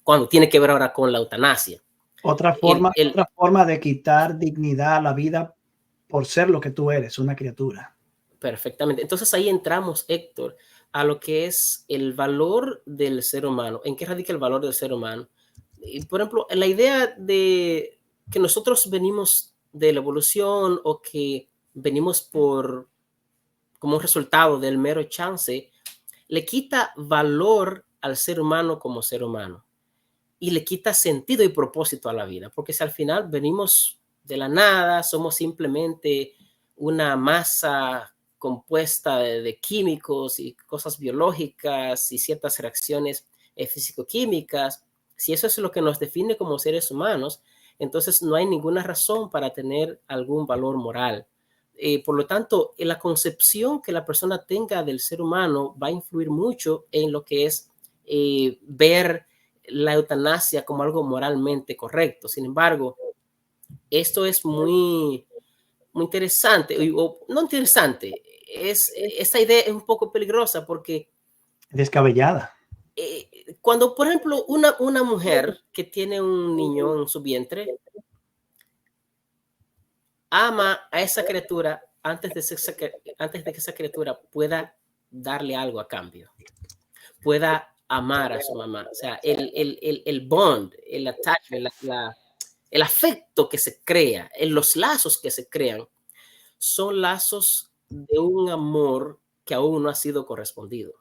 Cuando tiene que ver ahora con la eutanasia. Otra forma de quitar dignidad a la vida por ser lo que tú eres, una criatura. Perfectamente. Entonces ahí entramos, Héctor, a lo que es el valor del ser humano. ¿En qué radica el valor del ser humano? Y, por ejemplo, la idea de que nosotros venimos de la evolución o que venimos como un resultado del mero chance, le quita valor al ser humano como ser humano y le quita sentido y propósito a la vida, porque si al final venimos de la nada, somos simplemente una masa compuesta de químicos y cosas biológicas y ciertas reacciones físico-químicas, si eso es lo que nos define como seres humanos, entonces no hay ninguna razón para tener algún valor moral. Por lo tanto, la concepción que la persona tenga del ser humano va a influir mucho en lo que es ver la eutanasia como algo moralmente correcto. Sin embargo, esto es muy, muy interesante, o no interesante, esta idea es un poco peligrosa porque descabellada. Cuando, por ejemplo, una mujer que tiene un niño en su vientre ama a esa criatura antes de que esa criatura pueda darle algo a cambio, pueda amar a su mamá. O sea, el bond, el attachment, el afecto que se crea, los lazos que se crean, son lazos de un amor que aún no ha sido correspondido.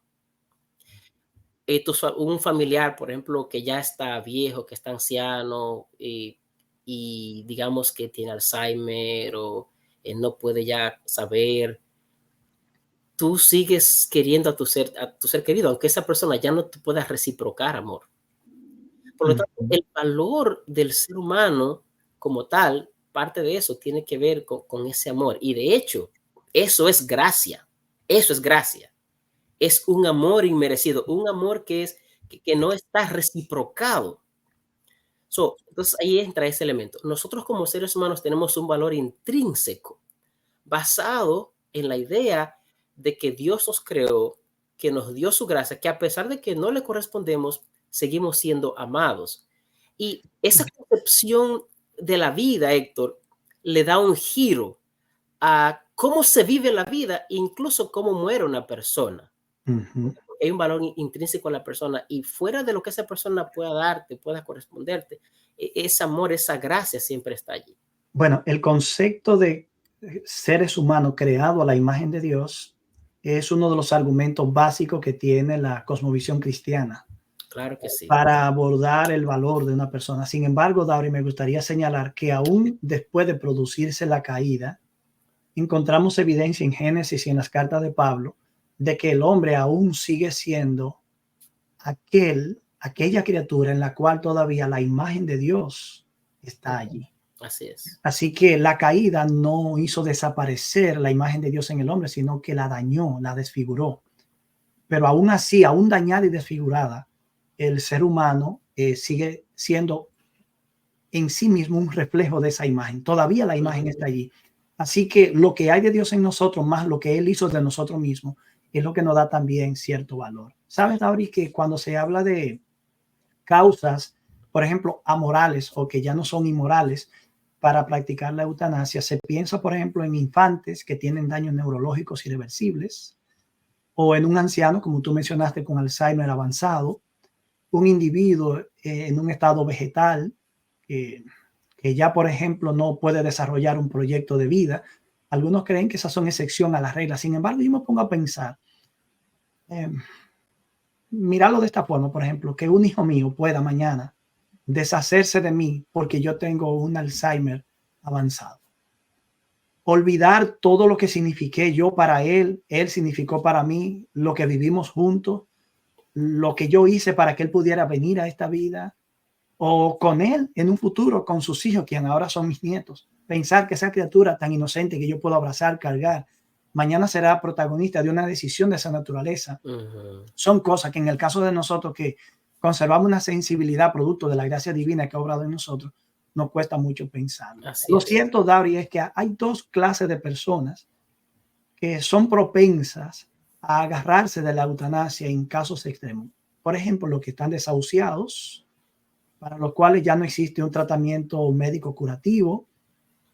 Un familiar, por ejemplo, que ya está viejo, que está anciano y digamos que tiene Alzheimer o no puede ya saber, tú sigues queriendo a tu ser querido, aunque esa persona ya no te pueda reciprocar amor. Por lo tanto, el valor del ser humano como tal, parte de eso tiene que ver con ese amor. Y de hecho, eso es gracia. Eso es gracia. Es un amor inmerecido, un amor que no está reciprocado. Entonces ahí entra ese elemento. Nosotros como seres humanos tenemos un valor intrínseco basado en la idea de que Dios nos creó, que nos dio su gracia, que a pesar de que no le correspondemos, seguimos siendo amados. Y esa concepción de la vida, Héctor, le da un giro a cómo se vive la vida, incluso cómo muere una persona. Hay un valor intrínseco a la persona y fuera de lo que esa persona pueda darte, pueda corresponderte, ese amor, esa gracia siempre está allí. Bueno, el concepto de seres humanos creados a la imagen de Dios es uno de los argumentos básicos que tiene la cosmovisión cristiana. Claro que sí. Para abordar el valor de una persona. Sin embargo, Dauri, me gustaría señalar que aún después de producirse la caída, encontramos evidencia en Génesis y en las cartas de Pablo de que el hombre aún sigue siendo aquella criatura en la cual todavía la imagen de Dios está allí. Así es. Así que la caída no hizo desaparecer la imagen de Dios en el hombre, sino que la dañó, la desfiguró. Pero aún así, aún dañada y desfigurada, el ser humano sigue siendo en sí mismo un reflejo de esa imagen. Todavía la imagen está allí. Así que lo que hay de Dios en nosotros, más lo que Él hizo de nosotros mismos, es lo que nos da también cierto valor. ¿Sabes, Dauri, que cuando se habla de causas, por ejemplo, amorales o que ya no son inmorales para practicar la eutanasia, se piensa, por ejemplo, en infantes que tienen daños neurológicos irreversibles o en un anciano, como tú mencionaste, con Alzheimer avanzado, un individuo en un estado vegetal que ya, por ejemplo, no puede desarrollar un proyecto de vida. Algunos creen que esas son excepción a la regla. Sin embargo, yo me pongo a pensar, mirarlo de esta forma, por ejemplo, que un hijo mío pueda mañana deshacerse de mí porque yo tengo un Alzheimer avanzado. Olvidar todo lo que signifiqué yo para él significó para mí, lo que vivimos juntos, lo que yo hice para que él pudiera venir a esta vida, o con él en un futuro, con sus hijos, quien ahora son mis nietos. Pensar que esa criatura tan inocente que yo puedo abrazar, cargar, mañana será protagonista de una decisión de esa naturaleza. Son cosas que en el caso de nosotros que conservamos una sensibilidad producto de la gracia divina que ha obrado en nosotros, nos cuesta mucho pensar. Lo cierto, Dauri, es que hay dos clases de personas que son propensas a agarrarse de la eutanasia en casos extremos. Por ejemplo, los que están desahuciados, para los cuales ya no existe un tratamiento médico curativo,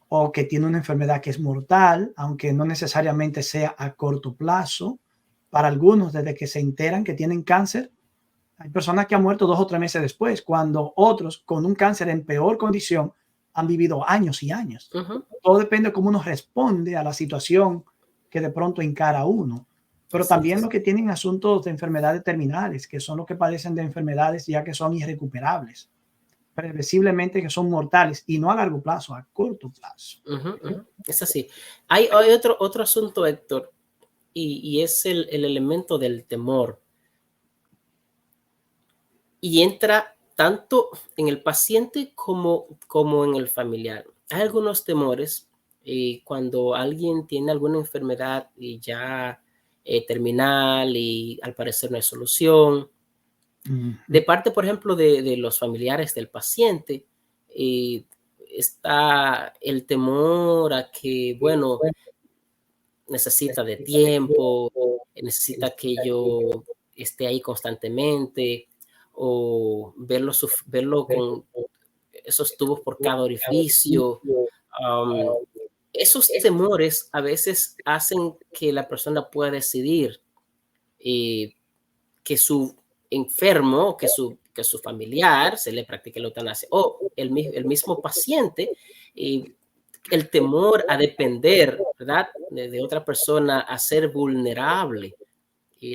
o que tiene una enfermedad que es mortal, aunque no necesariamente sea a corto plazo. Para algunos, desde que se enteran que tienen cáncer, hay personas que han muerto 2 o 3 meses después, cuando otros con un cáncer en peor condición han vivido años y años. Todo depende de cómo uno responde a la situación que de pronto encara uno. Pero también los que tienen asuntos de enfermedades terminales, que son los que padecen de enfermedades ya que son irrecuperables, previsiblemente que son mortales, y no a largo plazo, a corto plazo. Es así. Hay otro asunto, Héctor, y es el elemento del temor. Y entra tanto en el paciente como en el familiar. Hay algunos temores cuando alguien tiene alguna enfermedad y ya terminal y al parecer no hay solución. De parte, por ejemplo, de los familiares del paciente, está el temor a que, bueno, necesita de tiempo, necesita que yo esté ahí constantemente, o verlo con esos tubos por cada orificio. Esos temores a veces hacen que la persona pueda decidir que su enfermo que su familiar se le practique la eutanasia, o el mismo paciente, el temor a depender, ¿verdad?, de otra persona, a ser vulnerable,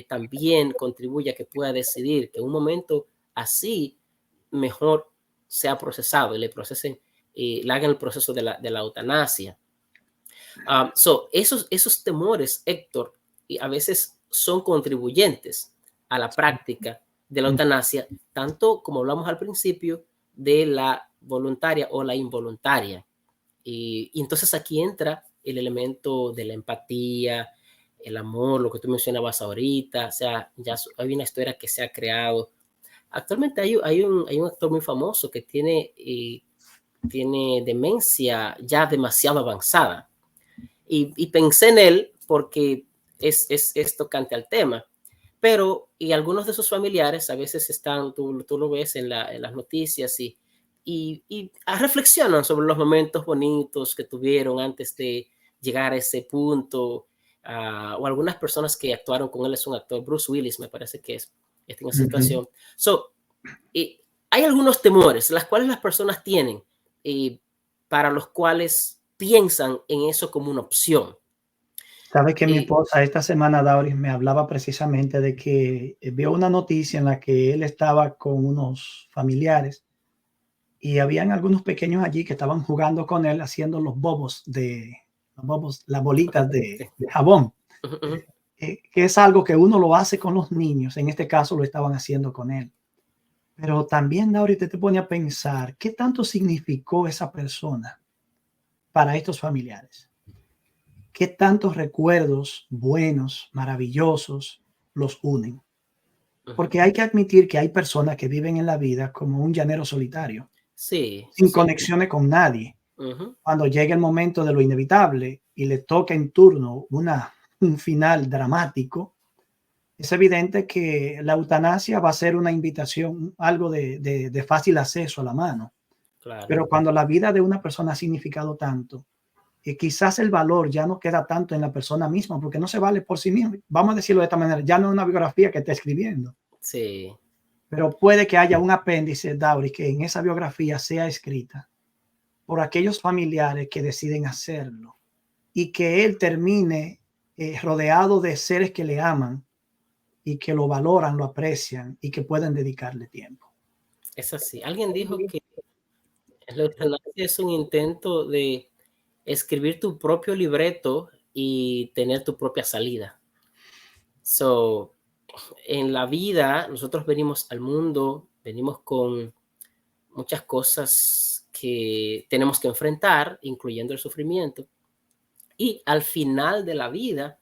también contribuye a que pueda decidir que en un momento así mejor sea procesado y le procesen, le hagan el proceso de la eutanasia. Esos temores, Héctor, y a veces son contribuyentes a la práctica de la eutanasia, tanto como hablamos al principio de la voluntaria o la involuntaria. Y entonces aquí entra el elemento de la empatía, el amor, lo que tú mencionabas ahorita. O sea, ya hay una historia que se ha creado. Actualmente hay un actor muy famoso que tiene demencia ya demasiado avanzada. Y pensé en él porque es tocante al tema. Pero, y algunos de sus familiares a veces están, tú lo ves en las noticias y reflexionan sobre los momentos bonitos que tuvieron antes de llegar a ese punto. O algunas personas que actuaron con él, es un actor, Bruce Willis, me parece que es en esa situación. Hay algunos temores, las cuales las personas tienen, para los cuales piensan en eso como una opción. Sabes que mi esposa esta semana, Dauris, me hablaba precisamente de que vio una noticia en la que él estaba con unos familiares y habían algunos pequeños allí que estaban jugando con él haciendo las bolitas de jabón, que es algo que uno lo hace con los niños. En este caso lo estaban haciendo con él. Pero también, Dauris, te pone a pensar qué tanto significó esa persona para estos familiares. ¿Qué tantos recuerdos buenos, maravillosos los unen? Porque hay que admitir que hay personas que viven en la vida como un llanero solitario, sin conexiones con nadie. Cuando llega el momento de lo inevitable y le toca en turno un final dramático, es evidente que la eutanasia va a ser una invitación, algo de fácil acceso a la mano. Claro. Pero cuando la vida de una persona ha significado tanto, quizás el valor ya no queda tanto en la persona misma, porque no se vale por sí mismo. Vamos a decirlo de esta manera, ya no es una biografía que está escribiendo. Sí. Pero puede que haya un apéndice, Dauris, que en esa biografía sea escrita por aquellos familiares que deciden hacerlo y que él termine rodeado de seres que le aman y que lo valoran, lo aprecian y que pueden dedicarle tiempo. Es así. Alguien dijo que la eutanasia es un intento de escribir tu propio libreto y tener tu propia salida. En la vida, nosotros venimos al mundo, venimos con muchas cosas que tenemos que enfrentar, incluyendo el sufrimiento. Y al final de la vida,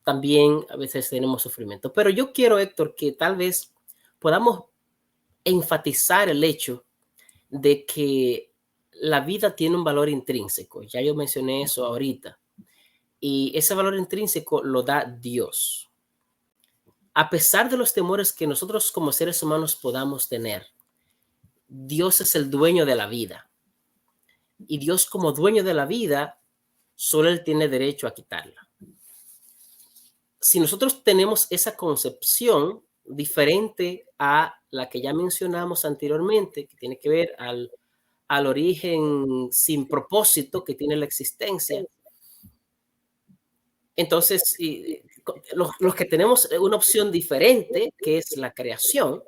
también a veces tenemos sufrimiento. Pero yo quiero, Héctor, que tal vez podamos enfatizar el hecho de que la vida tiene un valor intrínseco. Ya yo mencioné eso ahorita. Y ese valor intrínseco lo da Dios. A pesar de los temores que nosotros como seres humanos podamos tener, Dios es el dueño de la vida. Y Dios, como dueño de la vida, solo Él tiene derecho a quitarla. Si nosotros tenemos esa concepción diferente a la que ya mencionamos anteriormente, que tiene que ver al origen sin propósito que tiene la existencia, entonces los que tenemos una opción diferente, que es la creación,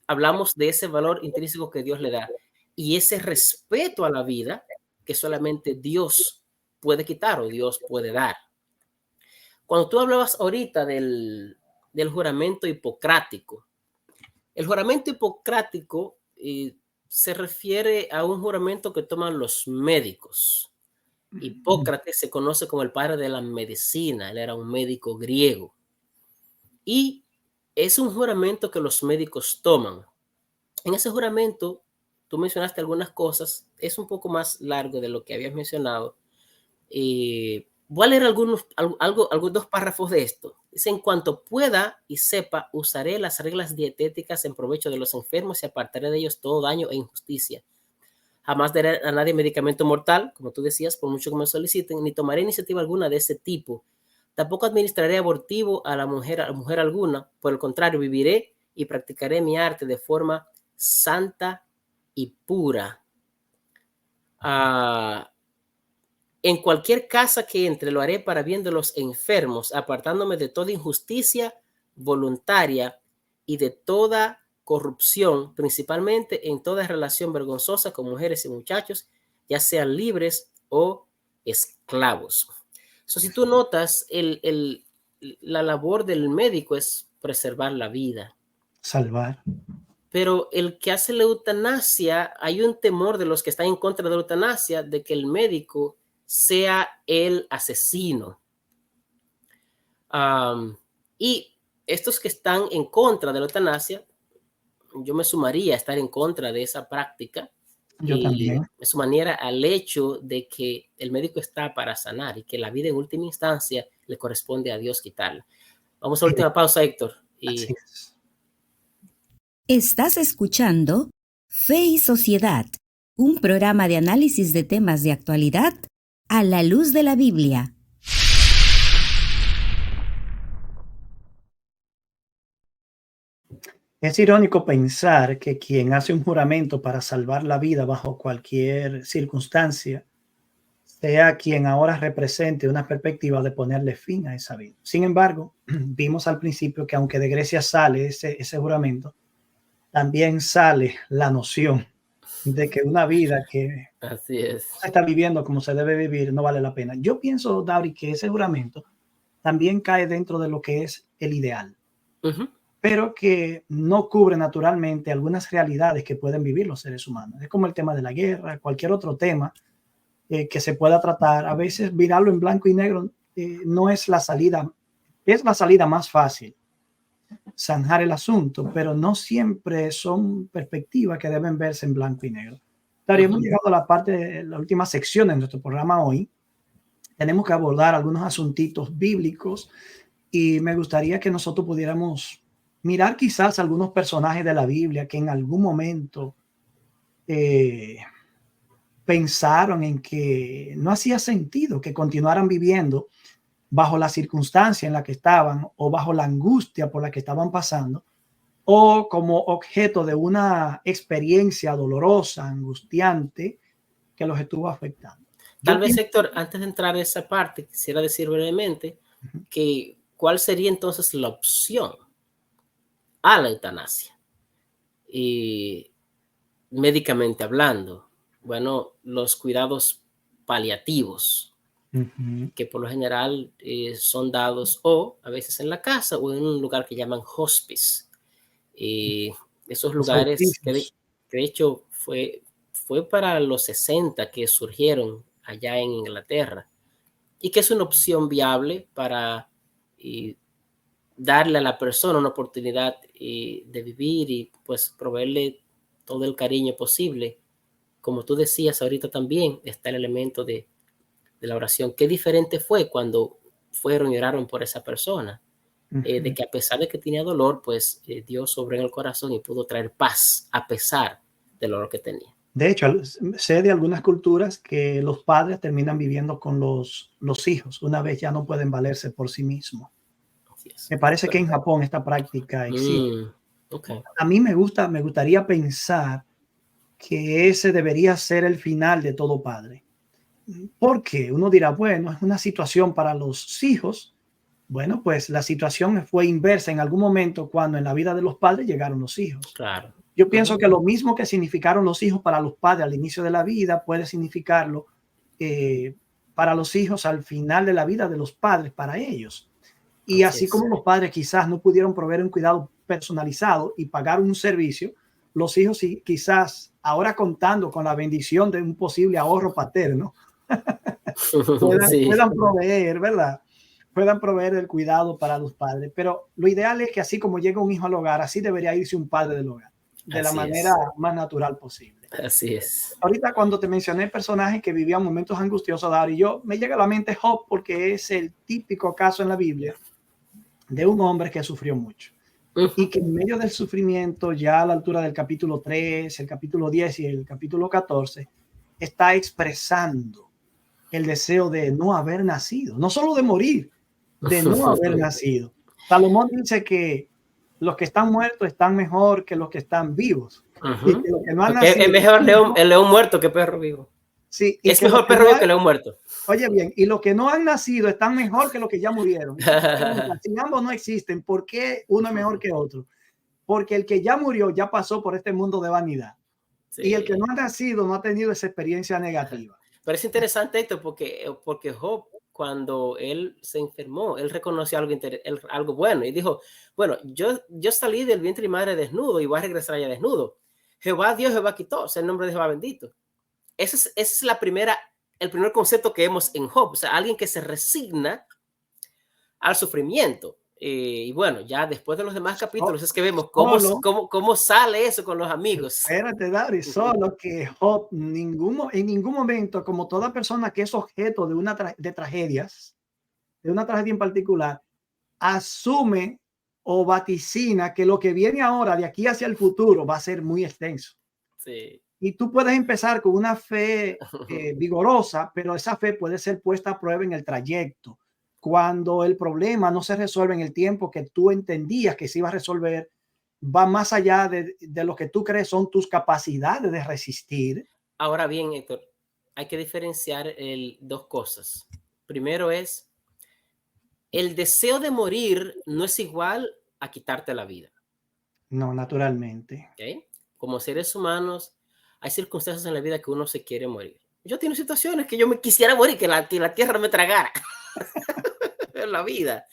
hablamos de ese valor intrínseco que Dios le da y ese respeto a la vida que solamente Dios puede quitar o Dios puede dar. Cuando tú hablabas ahorita del juramento hipocrático, el juramento hipocrático se refiere a un juramento que toman los médicos. Hipócrates se conoce como el padre de la medicina, él era un médico griego. Y es un juramento que los médicos toman. En ese juramento, tú mencionaste algunas cosas, es un poco más largo de lo que habías mencionado. Voy a leer algunos dos párrafos de esto. Dice: en cuanto pueda y sepa, usaré las reglas dietéticas en provecho de los enfermos y apartaré de ellos todo daño e injusticia. Jamás daré a nadie medicamento mortal, como tú decías, por mucho que me soliciten, ni tomaré iniciativa alguna de ese tipo Tampoco administraré abortivo a mujer alguna. Por el contrario, viviré y practicaré mi arte de forma santa y pura. En cualquier casa que entre, lo haré para bien de los enfermos, apartándome de toda injusticia voluntaria y de toda corrupción, principalmente en toda relación vergonzosa con mujeres y muchachos, ya sean libres o esclavos. Si tú notas, la labor del médico es preservar la vida. Salvar. Pero el que hace la eutanasia, hay un temor de los que están en contra de la eutanasia de que el médico sea el asesino. Y estos que están en contra de la eutanasia, yo me sumaría a estar en contra de esa práctica. Yo también. De su manera al hecho de que el médico está para sanar y que la vida en última instancia le corresponde a Dios quitarla. Vamos a la última pausa, Héctor. Así es. Estás escuchando Fe y Sociedad, un programa de análisis de temas de actualidad a la luz de la Biblia. Es irónico pensar que quien hace un juramento para salvar la vida bajo cualquier circunstancia sea quien ahora represente una perspectiva de ponerle fin a esa vida. Sin embargo, vimos al principio que aunque de Grecia sale ese juramento, también sale la noción de que una vida que Así es. se está viviendo como se debe vivir no vale la pena. Yo pienso, David, que ese juramento también cae dentro de lo que es el ideal, pero que no cubre naturalmente algunas realidades que pueden vivir los seres humanos. Es como el tema de la guerra, cualquier otro tema que se pueda tratar. A veces mirarlo en blanco y negro no es la salida, es la salida más fácil, zanjar el asunto, pero no siempre son perspectivas que deben verse en blanco y negro. Claro, hemos llegado a la última sección de nuestro programa hoy. Tenemos que abordar algunos asuntitos bíblicos y me gustaría que nosotros pudiéramos mirar quizás algunos personajes de la Biblia que en algún momento pensaron en que no hacía sentido que continuaran viviendo bajo la circunstancia en la que estaban o bajo la angustia por la que estaban pasando o como objeto de una experiencia dolorosa, angustiante que los estuvo afectando. Tal vez, Héctor, antes de entrar a esa parte, quisiera decir brevemente que cuál sería entonces la opción a la eutanasia. Y médicamente hablando, bueno, los cuidados paliativos, que por lo general son dados o a veces en la casa o en un lugar que llaman hospice. Esos lugares que de hecho fue para los 60 que surgieron allá en Inglaterra y que es una opción viable para darle a la persona una oportunidad de vivir y pues proveerle todo el cariño posible. Como tú decías ahorita también está el elemento de la oración. Qué diferente fue cuando fueron y oraron por esa persona. De que a pesar de que tenía dolor, pues Dios obró en el corazón y pudo traer paz a pesar del dolor que tenía. De hecho, sé de algunas culturas que los padres terminan viviendo con los hijos una vez ya no pueden valerse por sí mismos. Me parece que en Japón esta práctica existe. Okay. A mí me gustaría pensar que ese debería ser el final de todo padre. Porque uno dirá, bueno, es una situación para los hijos. Bueno, pues la situación fue inversa en algún momento cuando en la vida de los padres llegaron los hijos. Claro. Yo pienso que lo mismo que significaron los hijos para los padres al inicio de la vida puede significarlo para los hijos al final de la vida de los padres para ellos. Y así como los padres quizás no pudieron proveer un cuidado personalizado y pagar un servicio, los hijos quizás ahora contando con la bendición de un posible ahorro paterno puedan proveer, ¿verdad? Puedan proveer el cuidado para los padres. Pero lo ideal es que así como llega un hijo al hogar, así debería irse un padre del hogar, de la manera más natural posible. Así es. Ahorita cuando te mencioné personajes que vivían momentos angustiosos, Dari, me llega a la mente Job porque es el típico caso en la Biblia de un hombre que sufrió mucho y que en medio del sufrimiento, ya a la altura del capítulo 3, el capítulo 10 y el capítulo 14, está expresando el deseo de no haber nacido, no solo de morir, de no haber nacido. Salomón dice que los que están muertos están mejor que los que están vivos. Y que los que no han nacido, es mejor el león muerto que perro vivo. Sí, es mejor perro vivo que león muerto. Oye bien, y los que no han nacido están mejor que los que ya murieron. Si ambos no existen, ¿por qué uno es mejor que otro? Porque el que ya murió ya pasó por este mundo de vanidad. Sí. Y el que no ha nacido no ha tenido esa experiencia negativa. Pero es interesante esto porque Job, cuando él se enfermó, él reconoció algo bueno y dijo, bueno, yo salí del vientre y madre desnudo y voy a regresar allá desnudo. Jehová dio, Jehová quitó, o sea, el nombre de Jehová bendito. Ese es el primer concepto que vemos en Job, o sea, alguien que se resigna al sufrimiento. Y bueno, ya después de los demás capítulos es que vemos cómo sale eso con los amigos. Espérate, Dari, solo que Job en ningún momento, como toda persona que es objeto de una tragedia en particular, asume o vaticina que lo que viene ahora de aquí hacia el futuro va a ser muy extenso. Sí. Y tú puedes empezar con una fe vigorosa, pero esa fe puede ser puesta a prueba en el trayecto. Cuando el problema no se resuelve en el tiempo que tú entendías que se iba a resolver, va más allá de lo que tú crees son tus capacidades de resistir. Ahora bien, Héctor, hay que diferenciar dos cosas. Primero es, el deseo de morir no es igual a quitarte la vida. No, naturalmente. ¿Okay? Como seres humanos, hay circunstancias en la vida que uno se quiere morir. Yo tengo situaciones que yo me quisiera morir, que la tierra me tragara. En la vida.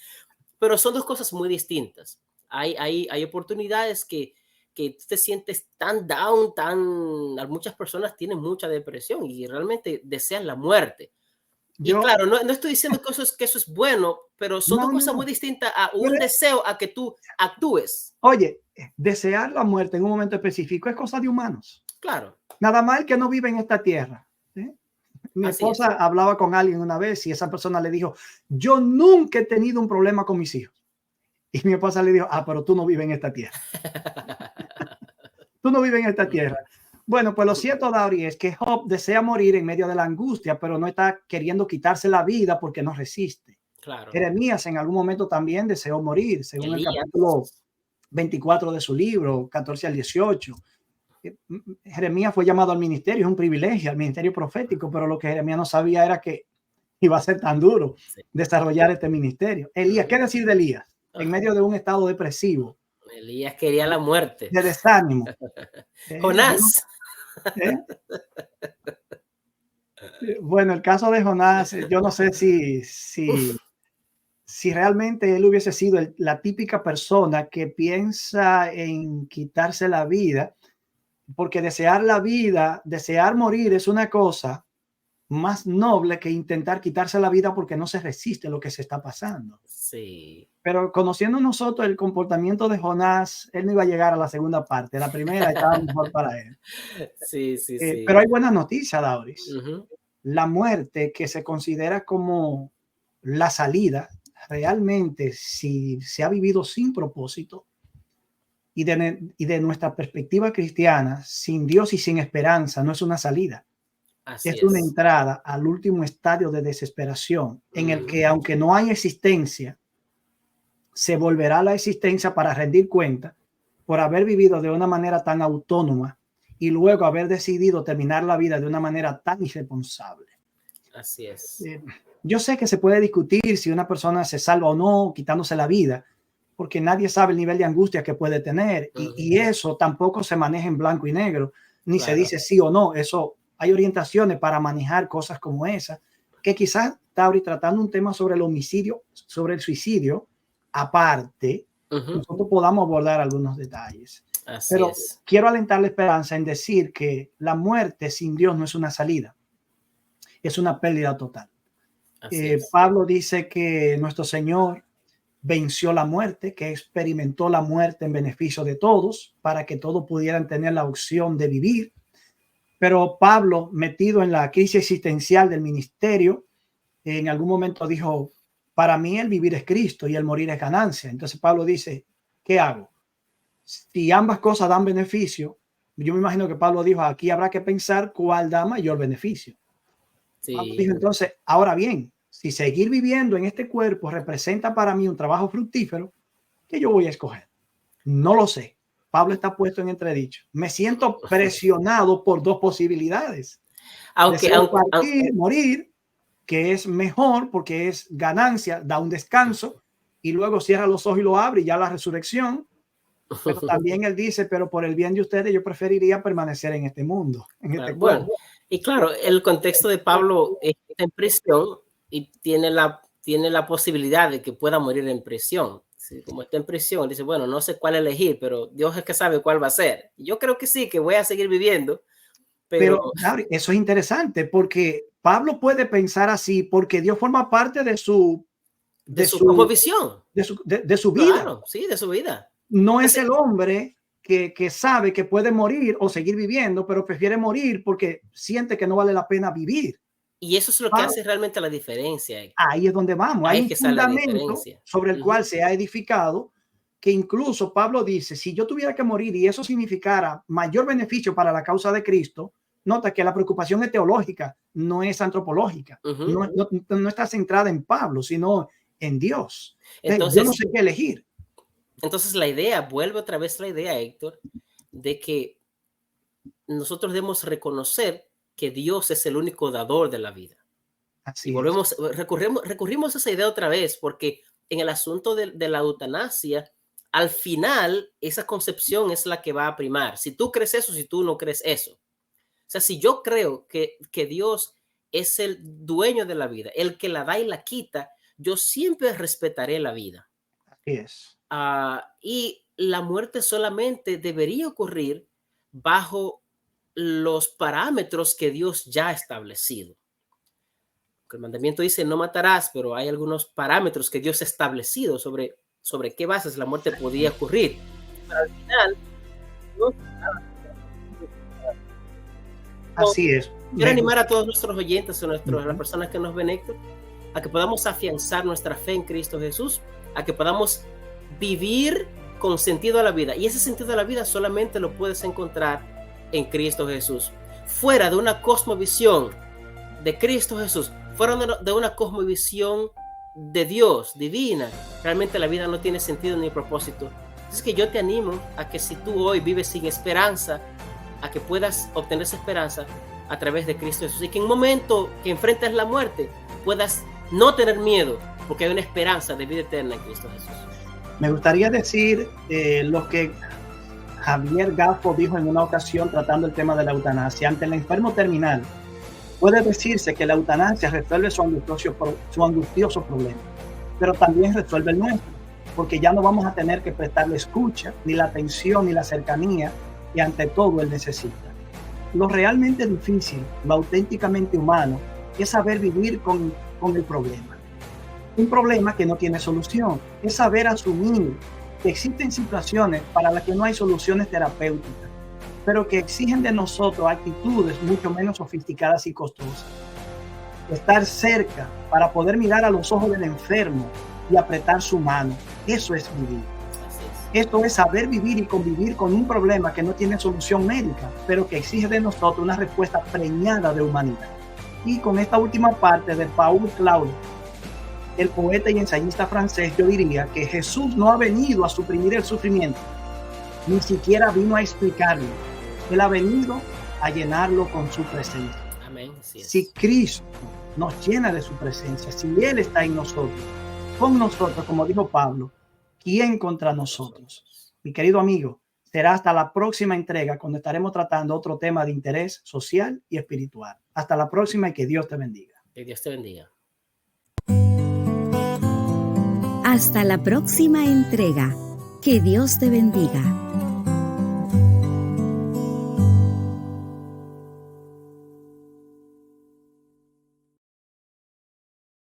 Pero son dos cosas muy distintas. Hay oportunidades que te sientes tan down, muchas personas tienen mucha depresión y realmente desean la muerte. Y claro, no estoy diciendo que eso es bueno, pero son dos cosas muy distintas a un deseo a que tú actúes. Oye, desear la muerte en un momento específico es cosa de humanos. Claro. Nada más el que no vive en esta tierra. Mi esposa hablaba con alguien una vez y esa persona le dijo, yo nunca he tenido un problema con mis hijos. Y mi esposa le dijo, pero tú no vives en esta tierra. Tú no vives en esta tierra. Bueno, pues lo cierto, Dauri, es que Job desea morir en medio de la angustia, pero no está queriendo quitarse la vida porque no resiste. Claro. Jeremías en algún momento también deseó morir, según el capítulo 24 de su libro, 14 al 18. Jeremías fue llamado al ministerio, es un privilegio, al ministerio profético, pero lo que Jeremías no sabía era que iba a ser tan duro desarrollar este ministerio. Elías, ¿qué decir de Elías? En medio de un estado depresivo. Elías quería la muerte. De desánimo. Jonás. Bueno, el caso de Jonás, yo no sé si realmente él hubiese sido la típica persona que piensa en quitarse la vida, porque desear la vida, desear morir es una cosa más noble que intentar quitarse la vida porque no se resiste lo que se está pasando. Sí. Pero conociendo nosotros el comportamiento de Jonás, él no iba a llegar a la segunda parte. La primera estaba mejor para él. Sí. Pero hay buenas noticias, Dauris. La muerte, que se considera como la salida, realmente, si se ha vivido sin propósito, y de nuestra perspectiva cristiana, sin Dios y sin esperanza, no es una salida. Es una entrada al último estadio de desesperación, en el que, aunque no hay existencia, se volverá a la existencia para rendir cuenta por haber vivido de una manera tan autónoma y luego haber decidido terminar la vida de una manera tan irresponsable. Así es. Yo sé que se puede discutir si una persona se salva o no quitándose la vida, porque nadie sabe el nivel de angustia que puede tener. Y eso tampoco se maneja en blanco y negro, ni se dice sí o no. Eso hay orientaciones para manejar cosas como esas, que quizás, Tauri, tratando un tema sobre el homicidio, sobre el suicidio, aparte, nosotros podamos abordar algunos detalles. Pero quiero alentar la esperanza en decir que la muerte sin Dios no es una salida, es una pérdida total. Pablo dice que nuestro Señor venció la muerte, que experimentó la muerte en beneficio de todos, para que todos pudieran tener la opción de vivir. Pero Pablo, metido en la crisis existencial del ministerio, en algún momento dijo, para mí el vivir es Cristo y el morir es ganancia. Entonces Pablo dice, ¿qué hago? Si ambas cosas dan beneficio, yo me imagino que Pablo dijo, aquí habrá que pensar cuál da mayor beneficio. Pablo dijo entonces, ahora bien, si seguir viviendo en este cuerpo representa para mí un trabajo fructífero, ¿qué yo voy a escoger? No lo sé. Pablo está puesto en entredicho. Me siento presionado por dos posibilidades. Morir, que es mejor porque es ganancia, da un descanso y luego cierra los ojos y lo abre y ya la resurrección. Pero también él dice, pero por el bien de ustedes yo preferiría permanecer en este mundo. Bueno, y claro, el contexto de Pablo está en prisión y tiene la posibilidad de que pueda morir en prisión. Sí, como está en prisión, dice, bueno, no sé cuál elegir, pero Dios es que sabe cuál va a ser. Yo creo que sí, que voy a seguir viviendo. Pero eso es interesante porque Pablo puede pensar así porque Dios forma parte de su cosmovisión. De su vida. Claro, sí, de su vida. No es el hombre que sabe que puede morir o seguir viviendo, pero prefiere morir porque siente que no vale la pena vivir. Y eso es lo que hace realmente la diferencia. Ahí es donde vamos. Hay un fundamento sobre el cual se ha edificado, que incluso Pablo dice, si yo tuviera que morir y eso significara mayor beneficio para la causa de Cristo, nota que la preocupación es teológica, no es antropológica. No está centrada en Pablo, sino en Dios. Entonces, yo no sé qué elegir. Entonces vuelve otra vez la idea, Héctor, de que nosotros debemos reconocer que Dios es el único dador de la vida. Así y recurrimos a esa idea otra vez, porque en el asunto de la eutanasia, al final, esa concepción es la que va a primar. Si tú crees eso, si tú no crees eso. O sea, si yo creo que Dios es el dueño de la vida, el que la da y la quita, yo siempre respetaré la vida. Así es. Y la muerte solamente debería ocurrir bajo los parámetros que Dios ya ha establecido. El mandamiento dice no matarás, pero hay algunos parámetros que Dios ha establecido sobre qué bases la muerte podía ocurrir. Pero al final, no. Así es. Quiero animar a todos nuestros oyentes, a las personas que nos ven, Héctor, a que podamos afianzar nuestra fe en Cristo Jesús, a que podamos vivir con sentido a la vida. Y ese sentido a la vida solamente lo puedes encontrar en Cristo Jesús. Fuera de una cosmovisión de Cristo Jesús, fuera de una cosmovisión de Dios, divina, realmente la vida no tiene sentido ni propósito. Es que yo te animo a que si tú hoy vives sin esperanza, a que puedas obtener esa esperanza a través de Cristo Jesús. Y que en un momento que enfrentes la muerte, puedas no tener miedo, porque hay una esperanza de vida eterna en Cristo Jesús. Me gustaría decir lo que Javier Gaffo dijo en una ocasión tratando el tema de la eutanasia. Ante el enfermo terminal, puede decirse que la eutanasia resuelve su angustioso problema, pero también resuelve el nuestro, porque ya no vamos a tener que prestarle escucha, ni la atención, ni la cercanía que ante todo él necesita. Lo realmente difícil, lo auténticamente humano, es saber vivir con el problema. Un problema que no tiene solución, es saber asumir que existen situaciones para las que no hay soluciones terapéuticas, pero que exigen de nosotros actitudes mucho menos sofisticadas y costosas. Estar cerca para poder mirar a los ojos del enfermo y apretar su mano, eso es vivir. Esto es saber vivir y convivir con un problema que no tiene solución médica, pero que exige de nosotros una respuesta preñada de humanidad. Y con esta última parte de Paul Claudel, el poeta y ensayista francés, yo diría que Jesús no ha venido a suprimir el sufrimiento, ni siquiera vino a explicarlo. Él ha venido a llenarlo con su presencia. Amén. Si Cristo nos llena de su presencia, si Él está en nosotros, con nosotros, como dijo Pablo, ¿quién contra nosotros? Mi querido amigo, será hasta la próxima entrega cuando estaremos tratando otro tema de interés social y espiritual. Hasta la próxima y que Dios te bendiga. Que Dios te bendiga. Hasta la próxima entrega. Que Dios te bendiga.